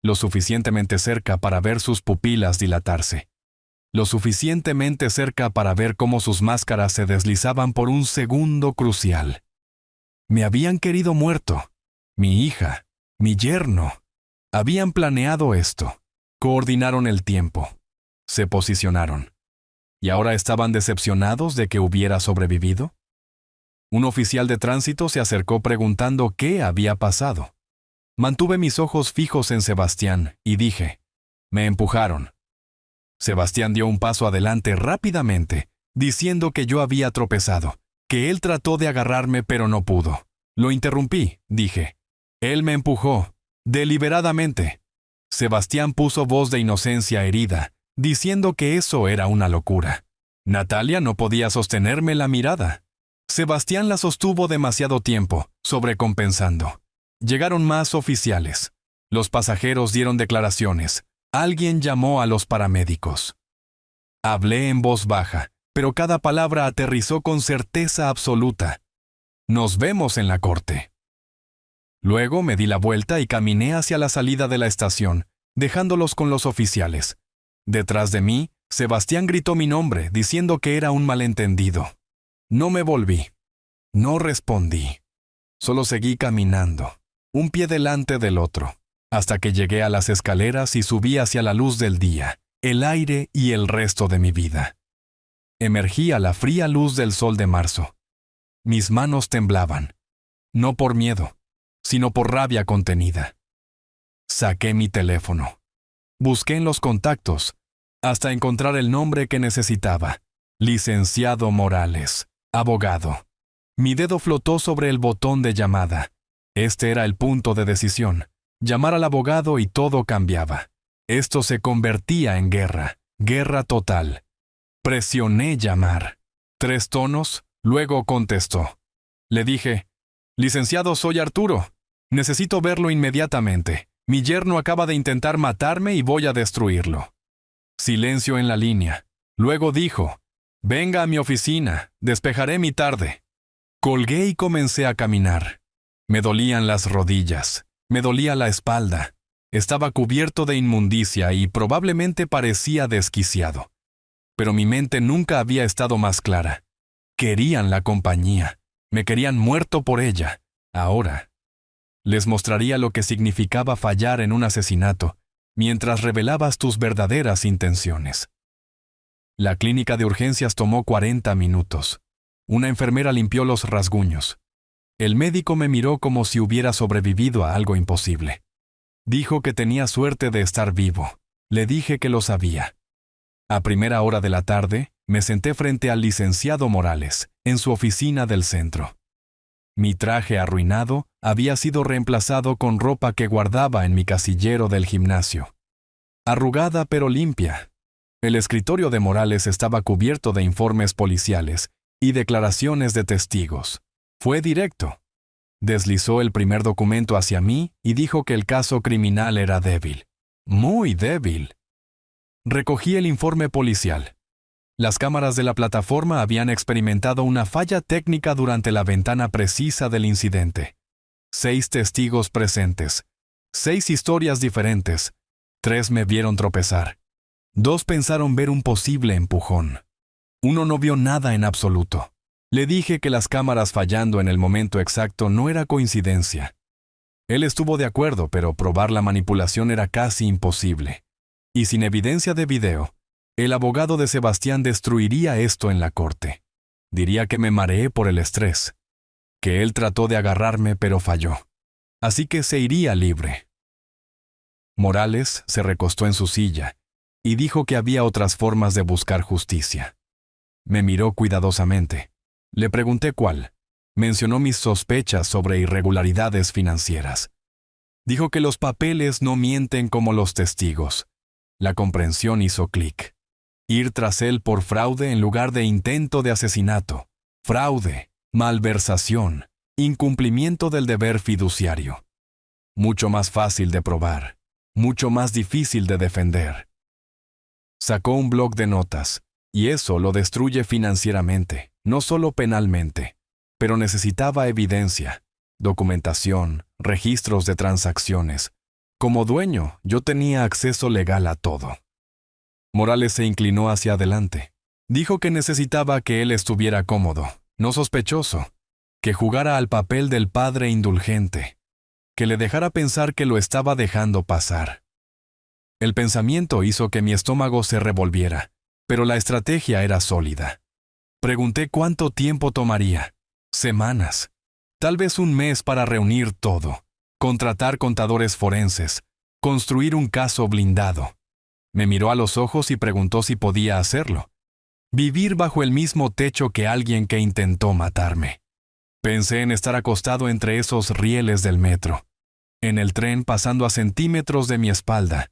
lo suficientemente cerca para ver sus pupilas dilatarse, lo suficientemente cerca para ver cómo sus máscaras se deslizaban por un segundo crucial. Me habían querido muerto. Mi hija, mi yerno. Habían planeado esto. Coordinaron el tiempo. Se posicionaron. ¿Y ahora estaban decepcionados de que hubiera sobrevivido? Un oficial de tránsito se acercó preguntando qué había pasado. Mantuve mis ojos fijos en Sebastián y dije: me empujaron. Sebastián dio un paso adelante rápidamente, diciendo que yo había tropezado, que él trató de agarrarme pero no pudo. Lo interrumpí, dije: él me empujó, deliberadamente. Sebastián puso voz de inocencia herida, diciendo que eso era una locura. Natalia no podía sostenerme la mirada. Sebastián la sostuvo demasiado tiempo, sobrecompensando. Llegaron más oficiales. Los pasajeros dieron declaraciones. Alguien llamó a los paramédicos. Hablé en voz baja, pero cada palabra aterrizó con certeza absoluta. Nos vemos en la corte. Luego me di la vuelta y caminé hacia la salida de la estación, dejándolos con los oficiales. Detrás de mí, Sebastián gritó mi nombre, diciendo que era un malentendido. No me volví. No respondí. Solo seguí caminando, un pie delante del otro, hasta que llegué a las escaleras y subí hacia la luz del día, el aire y el resto de mi vida. Emergí a la fría luz del sol de marzo. Mis manos temblaban, no por miedo, sino por rabia contenida. Saqué mi teléfono. Busqué en los contactos, hasta encontrar el nombre que necesitaba: Licenciado Morales, abogado. Mi dedo flotó sobre el botón de llamada. Este era el punto de decisión. Llamar al abogado y todo cambiaba. Esto se convertía en guerra, guerra total. Presioné llamar. 3 tonos, luego contestó. Le dije, «Licenciado, soy Arturo. Necesito verlo inmediatamente. Mi yerno acaba de intentar matarme y voy a destruirlo». Silencio en la línea. Luego dijo, «Venga a mi oficina, despejaré mi tarde». Colgué y comencé a caminar. Me dolían las rodillas, me dolía la espalda. Estaba cubierto de inmundicia y probablemente parecía desquiciado. Pero mi mente nunca había estado más clara. Querían la compañía, me querían muerto por ella. Ahora les mostraría lo que significaba fallar en un asesinato, mientras revelabas tus verdaderas intenciones. La clínica de urgencias tomó 40 minutos. Una enfermera limpió los rasguños. El médico me miró como si hubiera sobrevivido a algo imposible. Dijo que tenía suerte de estar vivo. Le dije que lo sabía. A primera hora de la tarde, me senté frente al licenciado Morales, en su oficina del centro. Mi traje arruinado había sido reemplazado con ropa que guardaba en mi casillero del gimnasio. Arrugada pero limpia. El escritorio de Morales estaba cubierto de informes policiales y declaraciones de testigos. Fue directo. Deslizó el primer documento hacia mí y dijo que el caso criminal era débil. Muy débil. Recogí el informe policial. Las cámaras de la plataforma habían experimentado una falla técnica durante la ventana precisa del incidente. 6 testigos presentes. 6 historias diferentes. 3 me vieron tropezar. 2 pensaron ver un posible empujón. 1 no vio nada en absoluto. Le dije que las cámaras fallando en el momento exacto no era coincidencia. Él estuvo de acuerdo, pero probar la manipulación era casi imposible. Y sin evidencia de video, el abogado de Sebastián destruiría esto en la corte. Diría que me mareé por el estrés, que él trató de agarrarme pero falló. Así que se iría libre. Morales se recostó en su silla y dijo que había otras formas de buscar justicia. Me miró cuidadosamente. Le pregunté cuál. Mencionó mis sospechas sobre irregularidades financieras. Dijo que los papeles no mienten como los testigos. La comprensión hizo clic. Ir tras él por fraude en lugar de intento de asesinato. Fraude, malversación, incumplimiento del deber fiduciario. Mucho más fácil de probar, mucho más difícil de defender. Sacó un bloc de notas, y eso lo destruye financieramente, no solo penalmente. Pero necesitaba evidencia, documentación, registros de transacciones. Como dueño, yo tenía acceso legal a todo. Morales se inclinó hacia adelante. Dijo que necesitaba que él estuviera cómodo, no sospechoso, que jugara al papel del padre indulgente, que le dejara pensar que lo estaba dejando pasar. El pensamiento hizo que mi estómago se revolviera, pero la estrategia era sólida. Pregunté cuánto tiempo tomaría. Semanas. Tal vez un mes para reunir todo, contratar contadores forenses, construir un caso blindado. Me miró a los ojos y preguntó si podía hacerlo. Vivir bajo el mismo techo que alguien que intentó matarme. Pensé en estar acostado entre esos rieles del metro, en el tren pasando a centímetros de mi espalda,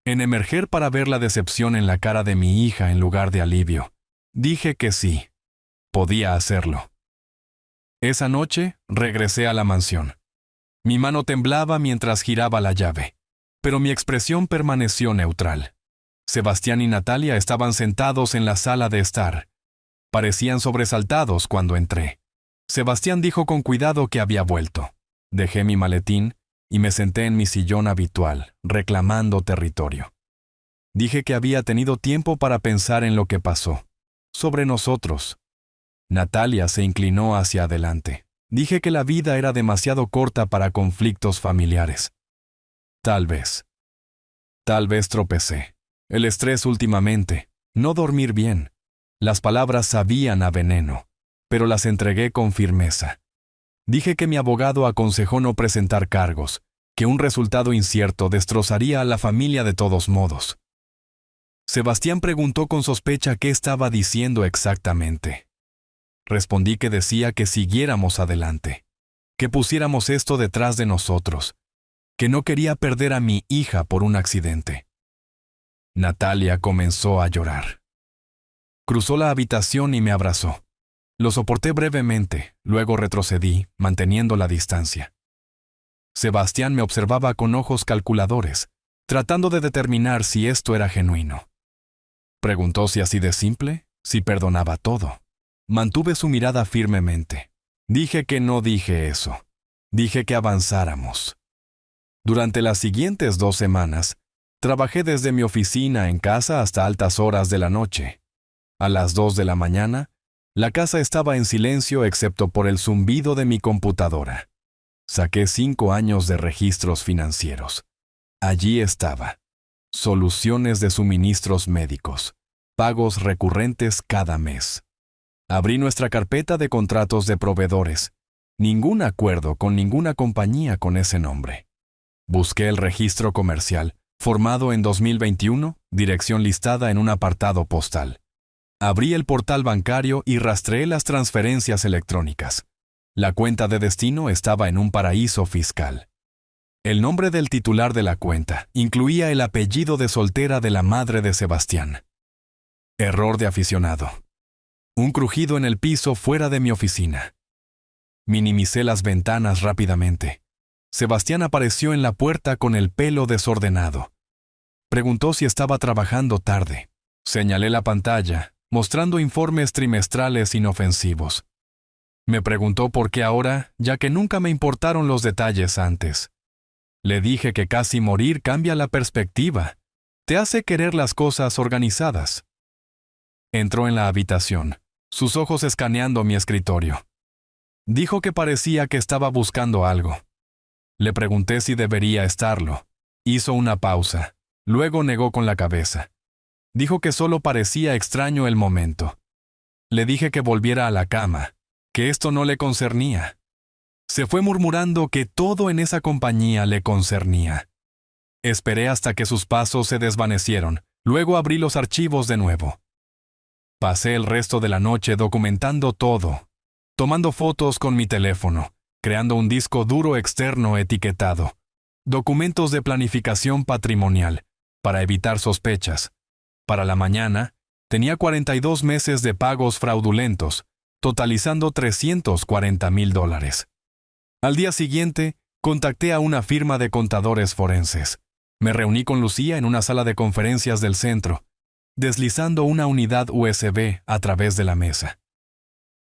en emerger para ver la decepción en la cara de mi hija en lugar de alivio. Dije que sí, podía hacerlo. Esa noche regresé a la mansión. Mi mano temblaba mientras giraba la llave, pero mi expresión permaneció neutral. Sebastián y Natalia estaban sentados en la sala de estar. Parecían sobresaltados cuando entré. Sebastián dijo con cuidado que había vuelto. Dejé mi maletín y me senté en mi sillón habitual, reclamando territorio. Dije que había tenido tiempo para pensar en lo que pasó, sobre nosotros. Natalia se inclinó hacia adelante. Dije que la vida era demasiado corta para conflictos familiares. Tal vez tropecé. El estrés últimamente, no dormir bien. Las palabras sabían a veneno, pero las entregué con firmeza. Dije que mi abogado aconsejó no presentar cargos, que un resultado incierto destrozaría a la familia de todos modos. Sebastián preguntó con sospecha qué estaba diciendo exactamente. Respondí que decía que siguiéramos adelante, que pusiéramos esto detrás de nosotros, que no quería perder a mi hija por un accidente. Natalia comenzó a llorar. Cruzó la habitación y me abrazó. Lo soporté brevemente, luego retrocedí, manteniendo la distancia. Sebastián me observaba con ojos calculadores, tratando de determinar si esto era genuino. Preguntó si así de simple, si perdonaba todo. Mantuve su mirada firmemente. Dije que no dije eso. Dije que avanzáramos. Durante las siguientes 2 semanas, trabajé desde mi oficina en casa hasta altas horas de la noche. A las 2 de la mañana, la casa estaba en silencio excepto por el zumbido de mi computadora. Saqué 5 años de registros financieros. Allí estaba. Soluciones de suministros médicos. Pagos recurrentes cada mes. Abrí nuestra carpeta de contratos de proveedores. Ningún acuerdo con ninguna compañía con ese nombre. Busqué el registro comercial, formado en 2021, dirección listada en un apartado postal. Abrí el portal bancario y rastreé las transferencias electrónicas. La cuenta de destino estaba en un paraíso fiscal. El nombre del titular de la cuenta incluía el apellido de soltera de la madre de Sebastián. Error de aficionado. Un crujido en el piso fuera de mi oficina. Minimicé las ventanas rápidamente. Sebastián apareció en la puerta con el pelo desordenado. Preguntó si estaba trabajando tarde. Señalé la pantalla, mostrando informes trimestrales inofensivos. Me preguntó por qué ahora, ya que nunca me importaron los detalles antes. Le dije que casi morir cambia la perspectiva. Te hace querer las cosas organizadas. Entró en la habitación, sus ojos escaneando mi escritorio. Dijo que parecía que estaba buscando algo. Le pregunté si debería estarlo. Hizo una pausa, luego negó con la cabeza. Dijo que solo parecía extraño el momento. Le dije que volviera a la cama, que esto no le concernía. Se fue murmurando que todo en esa compañía le concernía. Esperé hasta que sus pasos se desvanecieron, luego abrí los archivos de nuevo. Pasé el resto de la noche documentando todo, tomando fotos con mi teléfono, creando un disco duro externo etiquetado, documentos de planificación patrimonial, para evitar sospechas. Para la mañana, tenía 42 meses de pagos fraudulentos, totalizando $340,000. Al día siguiente, contacté a una firma de contadores forenses. Me reuní con Lucía en una sala de conferencias del centro, deslizando una unidad USB a través de la mesa.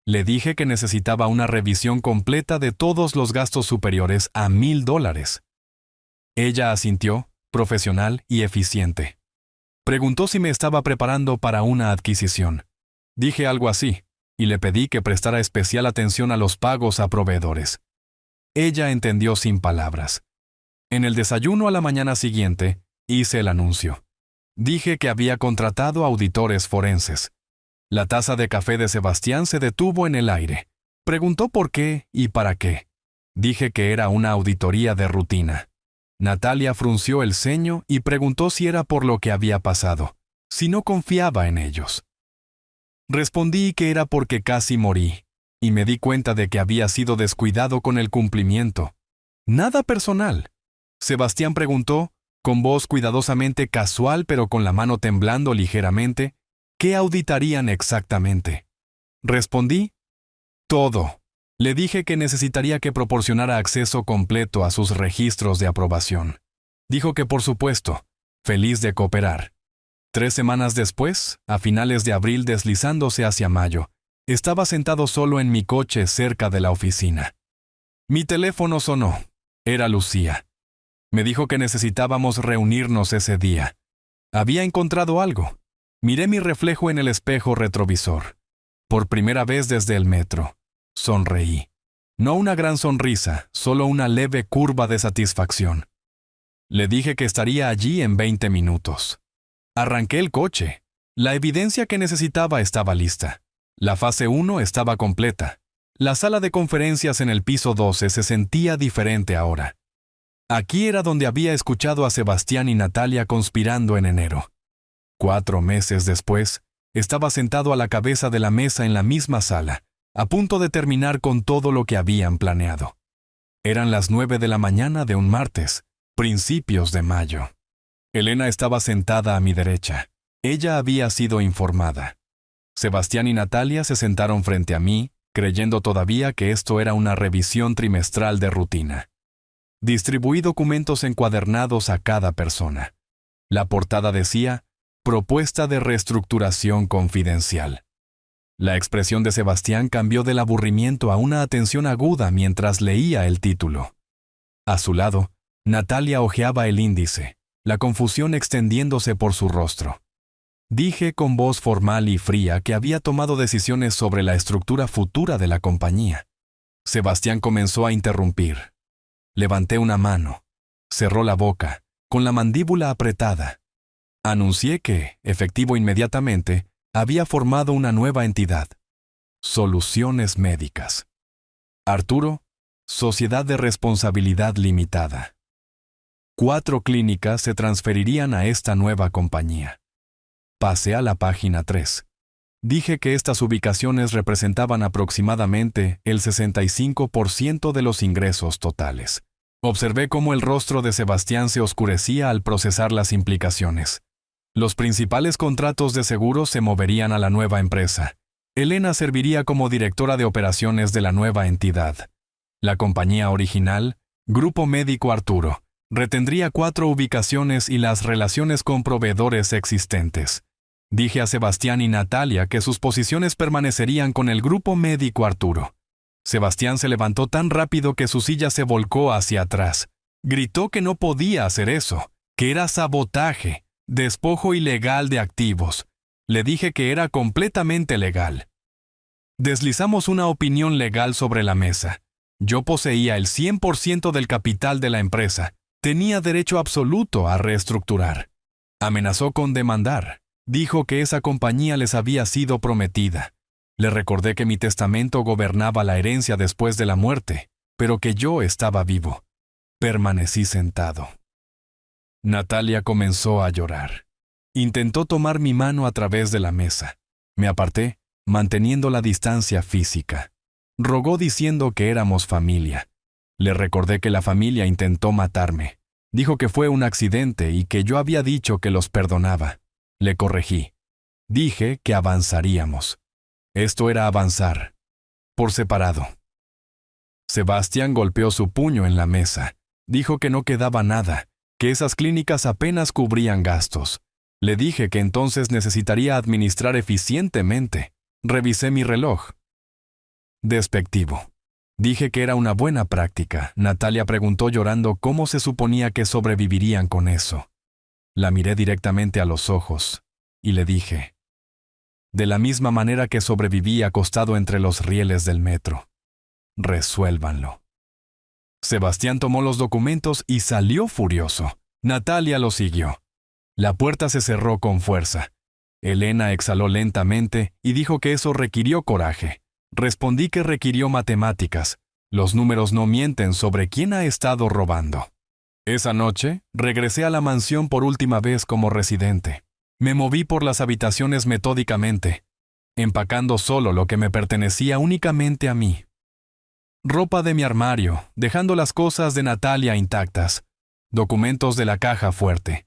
Le dije que necesitaba una revisión completa de todos los gastos superiores a $1,000. Ella asintió, profesional y eficiente. Preguntó si me estaba preparando para una adquisición. Dije algo así, y le pedí que prestara especial atención a los pagos a proveedores. Ella entendió sin palabras. En el desayuno a la mañana siguiente, hice el anuncio. Dije que había contratado auditores forenses. La taza de café de Sebastián se detuvo en el aire. Preguntó por qué y para qué. Dije que era una auditoría de rutina. Natalia frunció el ceño y preguntó si era por lo que había pasado, si no confiaba en ellos. Respondí que era porque casi morí, y me di cuenta de que había sido descuidado con el cumplimiento. Nada personal. Sebastián preguntó, con voz cuidadosamente casual pero con la mano temblando ligeramente, ¿qué auditarían exactamente? Respondí, todo. Le dije que necesitaría que proporcionara acceso completo a sus registros de aprobación. Dijo que por supuesto, feliz de cooperar. 3 semanas después, a finales de abril deslizándose hacia mayo, estaba sentado solo en mi coche cerca de la oficina. Mi teléfono sonó. Era Lucía. Me dijo que necesitábamos reunirnos ese día. Había encontrado algo. Miré mi reflejo en el espejo retrovisor. Por primera vez desde el metro. Sonreí. No una gran sonrisa, solo una leve curva de satisfacción. Le dije que estaría allí en 20 minutos. Arranqué el coche. La evidencia que necesitaba estaba lista. La fase 1 estaba completa. La sala de conferencias en el piso 12 se sentía diferente ahora. Aquí era donde había escuchado a Sebastián y Natalia conspirando en enero. 4 meses después, estaba sentado a la cabeza de la mesa en la misma sala, a punto de terminar con todo lo que habían planeado. Eran las 9 de la mañana de un martes, principios de mayo. Elena estaba sentada a mi derecha. Ella había sido informada. Sebastián y Natalia se sentaron frente a mí, creyendo todavía que esto era una revisión trimestral de rutina. Distribuí documentos encuadernados a cada persona. La portada decía, Propuesta de reestructuración confidencial. La expresión de Sebastián cambió del aburrimiento a una atención aguda mientras leía el título. A su lado, Natalia hojeaba el índice, la confusión extendiéndose por su rostro. Dije con voz formal y fría que había tomado decisiones sobre la estructura futura de la compañía. Sebastián comenzó a interrumpir. Levanté una mano. Cerró la boca, con la mandíbula apretada. Anuncié que, efectivo inmediatamente, había formado una nueva entidad. Soluciones Médicas. Arturo, Sociedad de Responsabilidad Limitada. 4 clínicas se transferirían a esta nueva compañía. Pasé a la página 3. Dije que estas ubicaciones representaban aproximadamente el 65% de los ingresos totales. Observé cómo el rostro de Sebastián se oscurecía al procesar las implicaciones. Los principales contratos de seguros se moverían a la nueva empresa. Elena serviría como directora de operaciones de la nueva entidad. La compañía original, Grupo Médico Arturo, retendría 4 ubicaciones y las relaciones con proveedores existentes. Dije a Sebastián y Natalia que sus posiciones permanecerían con el Grupo Médico Arturo. Sebastián se levantó tan rápido que su silla se volcó hacia atrás. Gritó que no podía hacer eso, que era sabotaje, despojo ilegal de activos. Le dije que era completamente legal. Deslizamos una opinión legal sobre la mesa. Yo poseía el 100% del capital de la empresa. Tenía derecho absoluto a reestructurar. Amenazó con demandar. Dijo que esa compañía les había sido prometida. Le recordé que mi testamento gobernaba la herencia después de la muerte, pero que yo estaba vivo. Permanecí sentado. Natalia comenzó a llorar. Intentó tomar mi mano a través de la mesa. Me aparté, manteniendo la distancia física. Rogó diciendo que éramos familia. Le recordé que la familia intentó matarme. Dijo que fue un accidente y que yo había dicho que los perdonaba. Le corregí. Dije que avanzaríamos. Esto era avanzar. Por separado. Sebastián golpeó su puño en la mesa. Dijo que no quedaba nada, que esas clínicas apenas cubrían gastos. Le dije que entonces necesitaría administrar eficientemente. Revisé mi reloj. Despectivo. Dije que era una buena práctica. Natalia preguntó llorando cómo se suponía que sobrevivirían con eso. La miré directamente a los ojos y le dije, de la misma manera que sobreviví acostado entre los rieles del metro. Resuélvanlo. Sebastián tomó los documentos y salió furioso. Natalia lo siguió. La puerta se cerró con fuerza. Elena exhaló lentamente y dijo que eso requirió coraje. Respondí que requirió matemáticas. Los números no mienten sobre quién ha estado robando. Esa noche, regresé a la mansión por última vez como residente. Me moví por las habitaciones metódicamente, empacando solo lo que me pertenecía únicamente a mí. Ropa de mi armario, dejando las cosas de Natalia intactas. Documentos de la caja fuerte.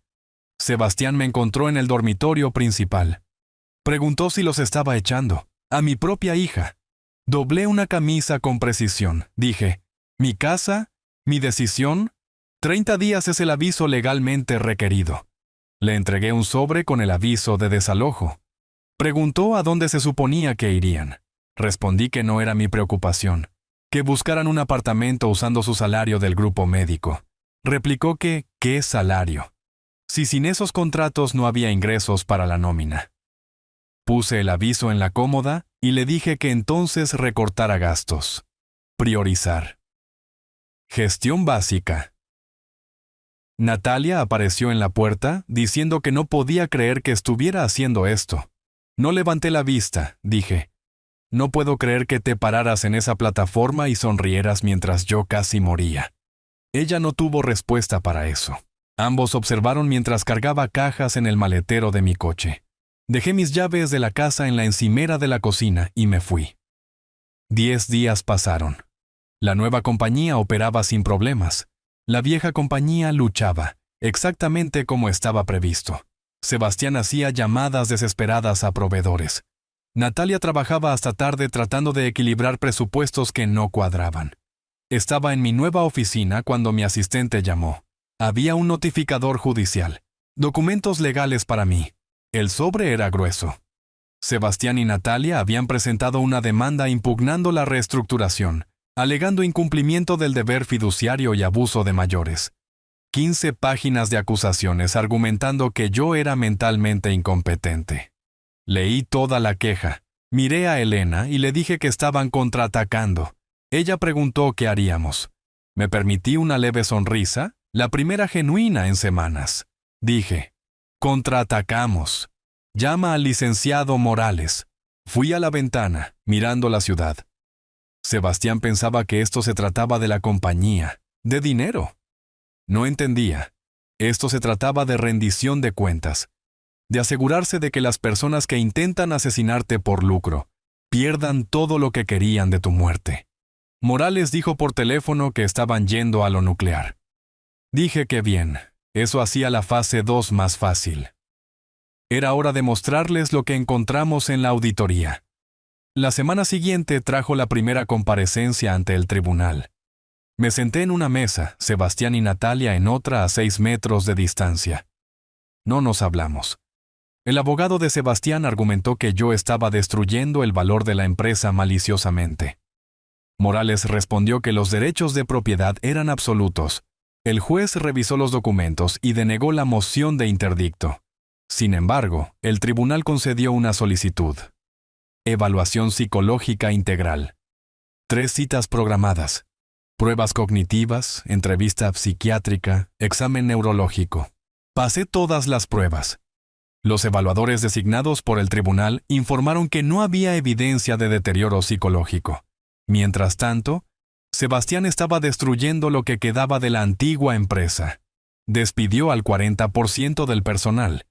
Sebastián me encontró en el dormitorio principal. Preguntó si los estaba echando. A mi propia hija. Doblé una camisa con precisión. Dije, ¿mi casa? ¿Mi decisión? 30 días es el aviso legalmente requerido. Le entregué un sobre con el aviso de desalojo. Preguntó a dónde se suponía que irían. Respondí que no era mi preocupación, que buscaran un apartamento usando su salario del grupo médico. Replicó que, ¿qué salario? Si sin esos contratos no había ingresos para la nómina. Puse el aviso en la cómoda y le dije que entonces recortara gastos. Priorizar. Gestión básica. Natalia apareció en la puerta, diciendo que no podía creer que estuviera haciendo esto. No levanté la vista, dije. No puedo creer que te pararas en esa plataforma y sonrieras mientras yo casi moría. Ella no tuvo respuesta para eso. Ambos observaron mientras cargaba cajas en el maletero de mi coche. Dejé mis llaves de la casa en la encimera de la cocina y me fui. 10 días pasaron. La nueva compañía operaba sin problemas. La vieja compañía luchaba, exactamente como estaba previsto. Sebastián hacía llamadas desesperadas a proveedores. Natalia trabajaba hasta tarde tratando de equilibrar presupuestos que no cuadraban. Estaba en mi nueva oficina cuando mi asistente llamó. Había un notificador judicial. Documentos legales para mí. El sobre era grueso. Sebastián y Natalia habían presentado una demanda impugnando la reestructuración, alegando incumplimiento del deber fiduciario y abuso de mayores. 15 páginas de acusaciones argumentando que yo era mentalmente incompetente. Leí toda la queja. Miré a Elena y le dije que estaban contraatacando. Ella preguntó qué haríamos. Me permití una leve sonrisa, la primera genuina en semanas. Dije, contraatacamos. Llama al licenciado Morales. Fui a la ventana, mirando la ciudad. Sebastián pensaba que esto se trataba de la compañía, de dinero. No entendía. Esto se trataba de rendición de cuentas, de asegurarse de que las personas que intentan asesinarte por lucro pierdan todo lo que querían de tu muerte. Morales dijo por teléfono que estaban yendo a lo nuclear. Dije que bien, eso hacía la fase 2 más fácil. Era hora de mostrarles lo que encontramos en la auditoría. La semana siguiente trajo la primera comparecencia ante el tribunal. Me senté en una mesa, Sebastián y Natalia en otra a 6 metros de distancia. No nos hablamos. El abogado de Sebastián argumentó que yo estaba destruyendo el valor de la empresa maliciosamente. Morales respondió que los derechos de propiedad eran absolutos. El juez revisó los documentos y denegó la moción de interdicto. Sin embargo, el tribunal concedió una solicitud. Evaluación psicológica integral. 3 citas programadas. Pruebas cognitivas, entrevista psiquiátrica, examen neurológico. Pasé todas las pruebas. Los evaluadores designados por el tribunal informaron que no había evidencia de deterioro psicológico. Mientras tanto, Sebastián estaba destruyendo lo que quedaba de la antigua empresa. Despidió al 40% del personal.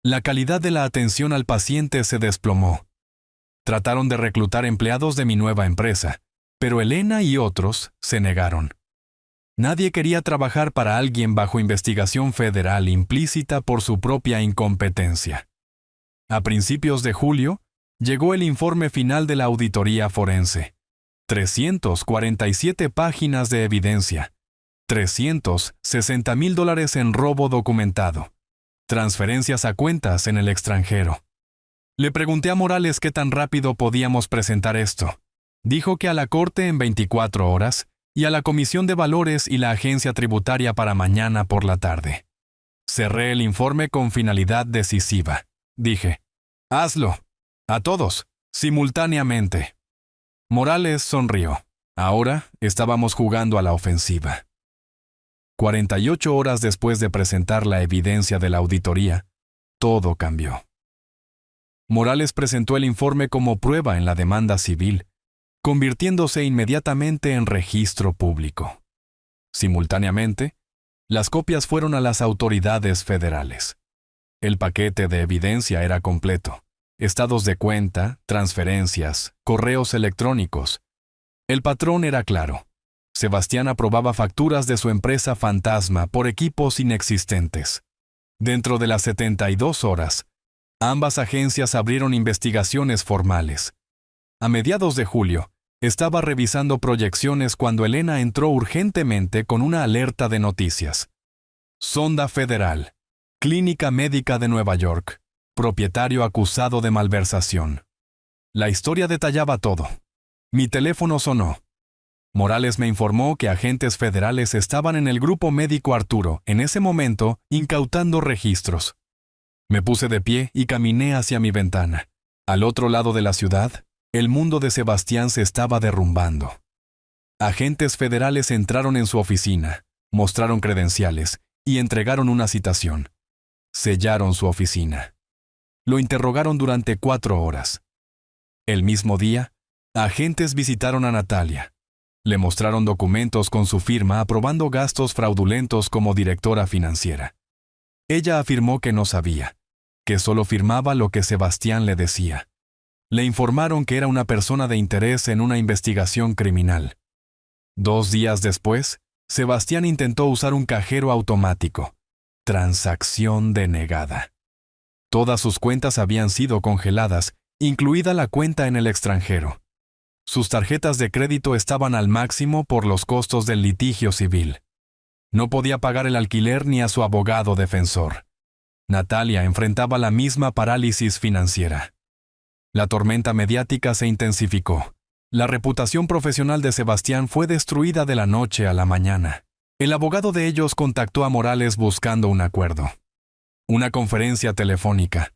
La calidad de la atención al paciente se desplomó. Trataron de reclutar empleados de mi nueva empresa, pero Elena y otros se negaron. Nadie quería trabajar para alguien bajo investigación federal implícita por su propia incompetencia. A principios de julio, llegó el informe final de la auditoría forense. 347 páginas de evidencia. $360,000 en robo documentado. Transferencias a cuentas en el extranjero. Le pregunté a Morales qué tan rápido podíamos presentar esto. Dijo que a la corte en 24 horas y a la Comisión de Valores y la Agencia Tributaria para mañana por la tarde. Cerré el informe con finalidad decisiva. Dije, hazlo. A todos, simultáneamente. Morales sonrió. Ahora estábamos jugando a la ofensiva. 48 horas después de presentar la evidencia de la auditoría, todo cambió. Morales presentó el informe como prueba en la demanda civil, convirtiéndose inmediatamente en registro público. Simultáneamente, las copias fueron a las autoridades federales. El paquete de evidencia era completo. Estados de cuenta, transferencias, correos electrónicos. El patrón era claro. Sebastián aprobaba facturas de su empresa fantasma por equipos inexistentes. Dentro de las 72 horas, ambas agencias abrieron investigaciones formales. A mediados de julio, estaba revisando proyecciones cuando Elena entró urgentemente con una alerta de noticias. Sonda Federal. Clínica Médica de Nueva York. Propietario acusado de malversación. La historia detallaba todo. Mi teléfono sonó. Morales me informó que agentes federales estaban en el grupo médico Arturo, en ese momento, incautando registros. Me puse de pie y caminé hacia mi ventana. Al otro lado de la ciudad, el mundo de Sebastián se estaba derrumbando. Agentes federales entraron en su oficina, mostraron credenciales y entregaron una citación. Sellaron su oficina. Lo interrogaron durante 4 horas. El mismo día, agentes visitaron a Natalia. Le mostraron documentos con su firma aprobando gastos fraudulentos como directora financiera. Ella afirmó que no sabía, que solo firmaba lo que Sebastián le decía. Le informaron que era una persona de interés en una investigación criminal. 2 días después, Sebastián intentó usar un cajero automático. Transacción denegada. Todas sus cuentas habían sido congeladas incluida la cuenta en el extranjero. Sus tarjetas de crédito estaban al máximo por los costos del litigio civil. No podía pagar el alquiler ni a su abogado defensor. Natalia enfrentaba la misma parálisis financiera. La tormenta mediática se intensificó. La reputación profesional de Sebastián fue destruida de la noche a la mañana. El abogado de ellos contactó a Morales buscando un acuerdo. Una conferencia telefónica.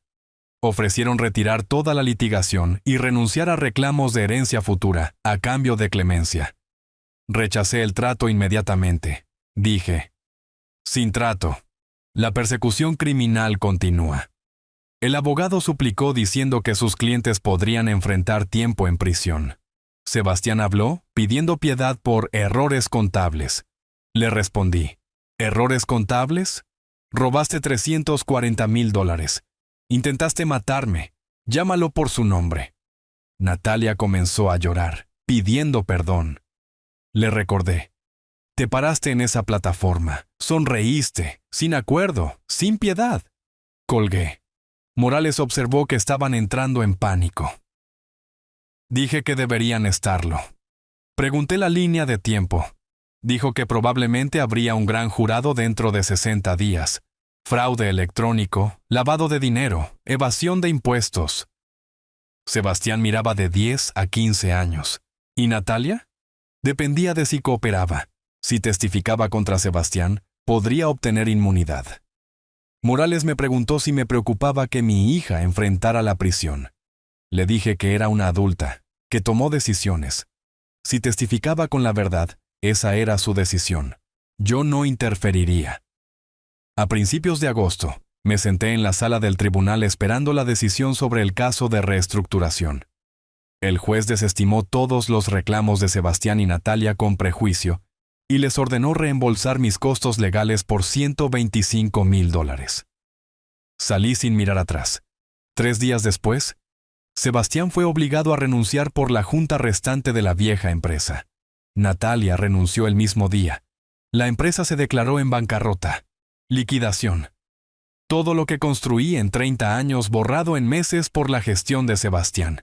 Ofrecieron retirar toda la litigación y renunciar a reclamos de herencia futura, a cambio de clemencia. Rechacé el trato inmediatamente. Dije, sin trato. La persecución criminal continúa. El abogado suplicó diciendo que sus clientes podrían enfrentar tiempo en prisión. Sebastián habló, pidiendo piedad por errores contables. Le respondí, ¿errores contables? Robaste $340,000. Intentaste matarme. Llámalo por su nombre. Natalia comenzó a llorar, pidiendo perdón. Le recordé. Te paraste en esa plataforma, sonreíste, sin acuerdo, sin piedad. Colgué. Morales observó que estaban entrando en pánico. Dije que deberían estarlo. Pregunté la línea de tiempo. Dijo que probablemente habría un gran jurado dentro de 60 días. Fraude electrónico, lavado de dinero, evasión de impuestos. Sebastián miraba de 10 a 15 años. ¿Y Natalia? Dependía de si cooperaba. Si testificaba contra Sebastián, podría obtener inmunidad. Morales me preguntó si me preocupaba que mi hija enfrentara la prisión. Le dije que era una adulta, que tomó decisiones. Si testificaba con la verdad, esa era su decisión. Yo no interferiría. A principios de agosto, me senté en la sala del tribunal esperando la decisión sobre el caso de reestructuración. El juez desestimó todos los reclamos de Sebastián y Natalia con prejuicio y les ordenó reembolsar mis costos legales por $125,000. Salí sin mirar atrás. 3 días después, Sebastián fue obligado a renunciar por la junta restante de la vieja empresa. Natalia renunció el mismo día. La empresa se declaró en bancarrota. Liquidación. Todo lo que construí en 30 años borrado en meses por la gestión de Sebastián.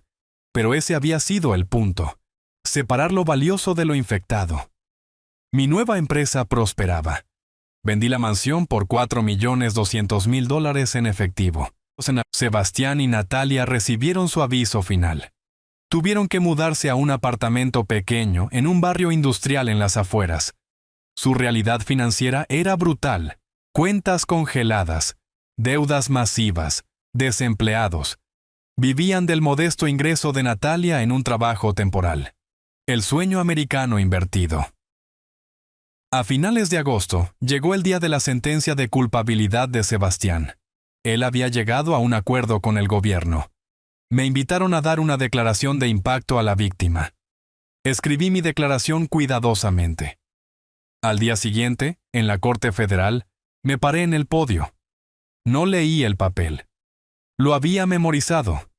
Pero ese había sido el punto. Separar lo valioso de lo infectado. Mi nueva empresa prosperaba. Vendí la mansión por $4,200,000 en efectivo. Sebastián y Natalia recibieron su aviso final. Tuvieron que mudarse a un apartamento pequeño en un barrio industrial en las afueras. Su realidad financiera era brutal. Cuentas congeladas, deudas masivas, desempleados. Vivían del modesto ingreso de Natalia en un trabajo temporal. El sueño americano invertido. A finales de agosto, llegó el día de la sentencia de culpabilidad de Sebastián. Él había llegado a un acuerdo con el gobierno. Me invitaron a dar una declaración de impacto a la víctima. Escribí mi declaración cuidadosamente. Al día siguiente, en la Corte Federal, me paré en el podio. No leí el papel. Lo había memorizado.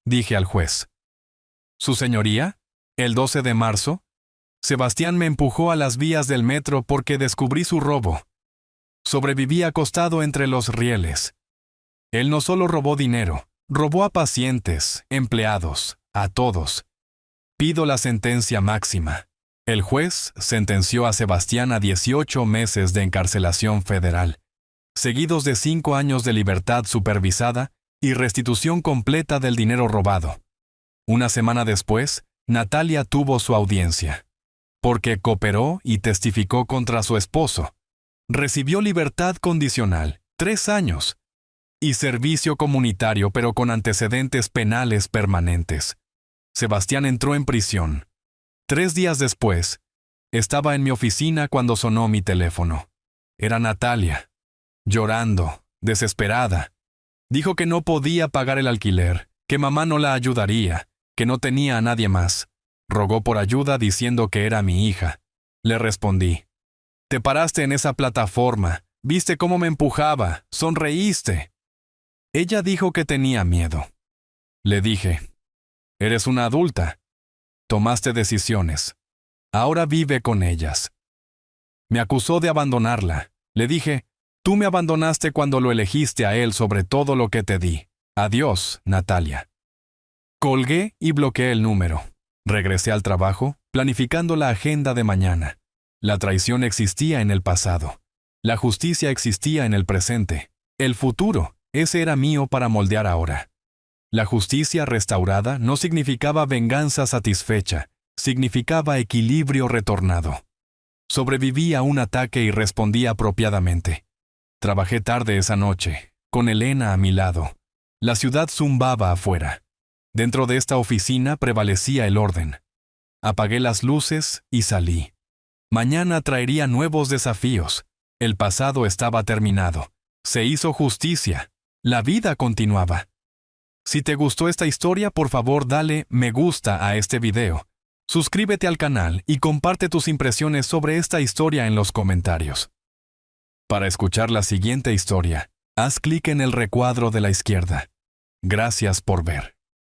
Dije al juez. Su señoría, el 12 de marzo, Sebastián me empujó a las vías del metro porque descubrí su robo. Sobreviví acostado entre los rieles. Él no solo robó dinero, robó a pacientes, empleados, a todos. Pido la sentencia máxima. El juez sentenció a Sebastián a 18 meses de encarcelación federal, seguidos de 5 años de libertad supervisada y restitución completa del dinero robado. Una semana después, Natalia tuvo su audiencia. Porque cooperó y testificó contra su esposo. Recibió libertad condicional, 3 años, y servicio comunitario pero con antecedentes penales permanentes. Sebastián entró en prisión. 3 días después, estaba en mi oficina cuando sonó mi teléfono. Era Natalia, llorando, desesperada. Dijo que no podía pagar el alquiler, que mamá no la ayudaría, que no tenía a nadie más. Rogó por ayuda diciendo que era mi hija. Le respondí. Te paraste en esa plataforma, viste cómo me empujaba, sonreíste. Ella dijo que tenía miedo. Le dije, eres una adulta. Tomaste decisiones. Ahora vive con ellas. Me acusó de abandonarla. Le dije, tú me abandonaste cuando lo elegiste a él sobre todo lo que te di. Adiós, Natalia. Colgué y bloqueé el número. Regresé al trabajo, planificando la agenda de mañana. La traición existía en el pasado. La justicia existía en el presente. El futuro, ese era mío para moldear ahora. La justicia restaurada no significaba venganza satisfecha, significaba equilibrio retornado. Sobreviví a un ataque y respondí apropiadamente. Trabajé tarde esa noche, con Elena a mi lado. La ciudad zumbaba afuera. Dentro de esta oficina prevalecía el orden. Apagué las luces y salí. Mañana traería nuevos desafíos. El pasado estaba terminado. Se hizo justicia. La vida continuaba. Si te gustó esta historia, por favor dale me gusta a este video. Suscríbete al canal y comparte tus impresiones sobre esta historia en los comentarios. Para escuchar la siguiente historia, haz clic en el recuadro de la izquierda. Gracias por ver.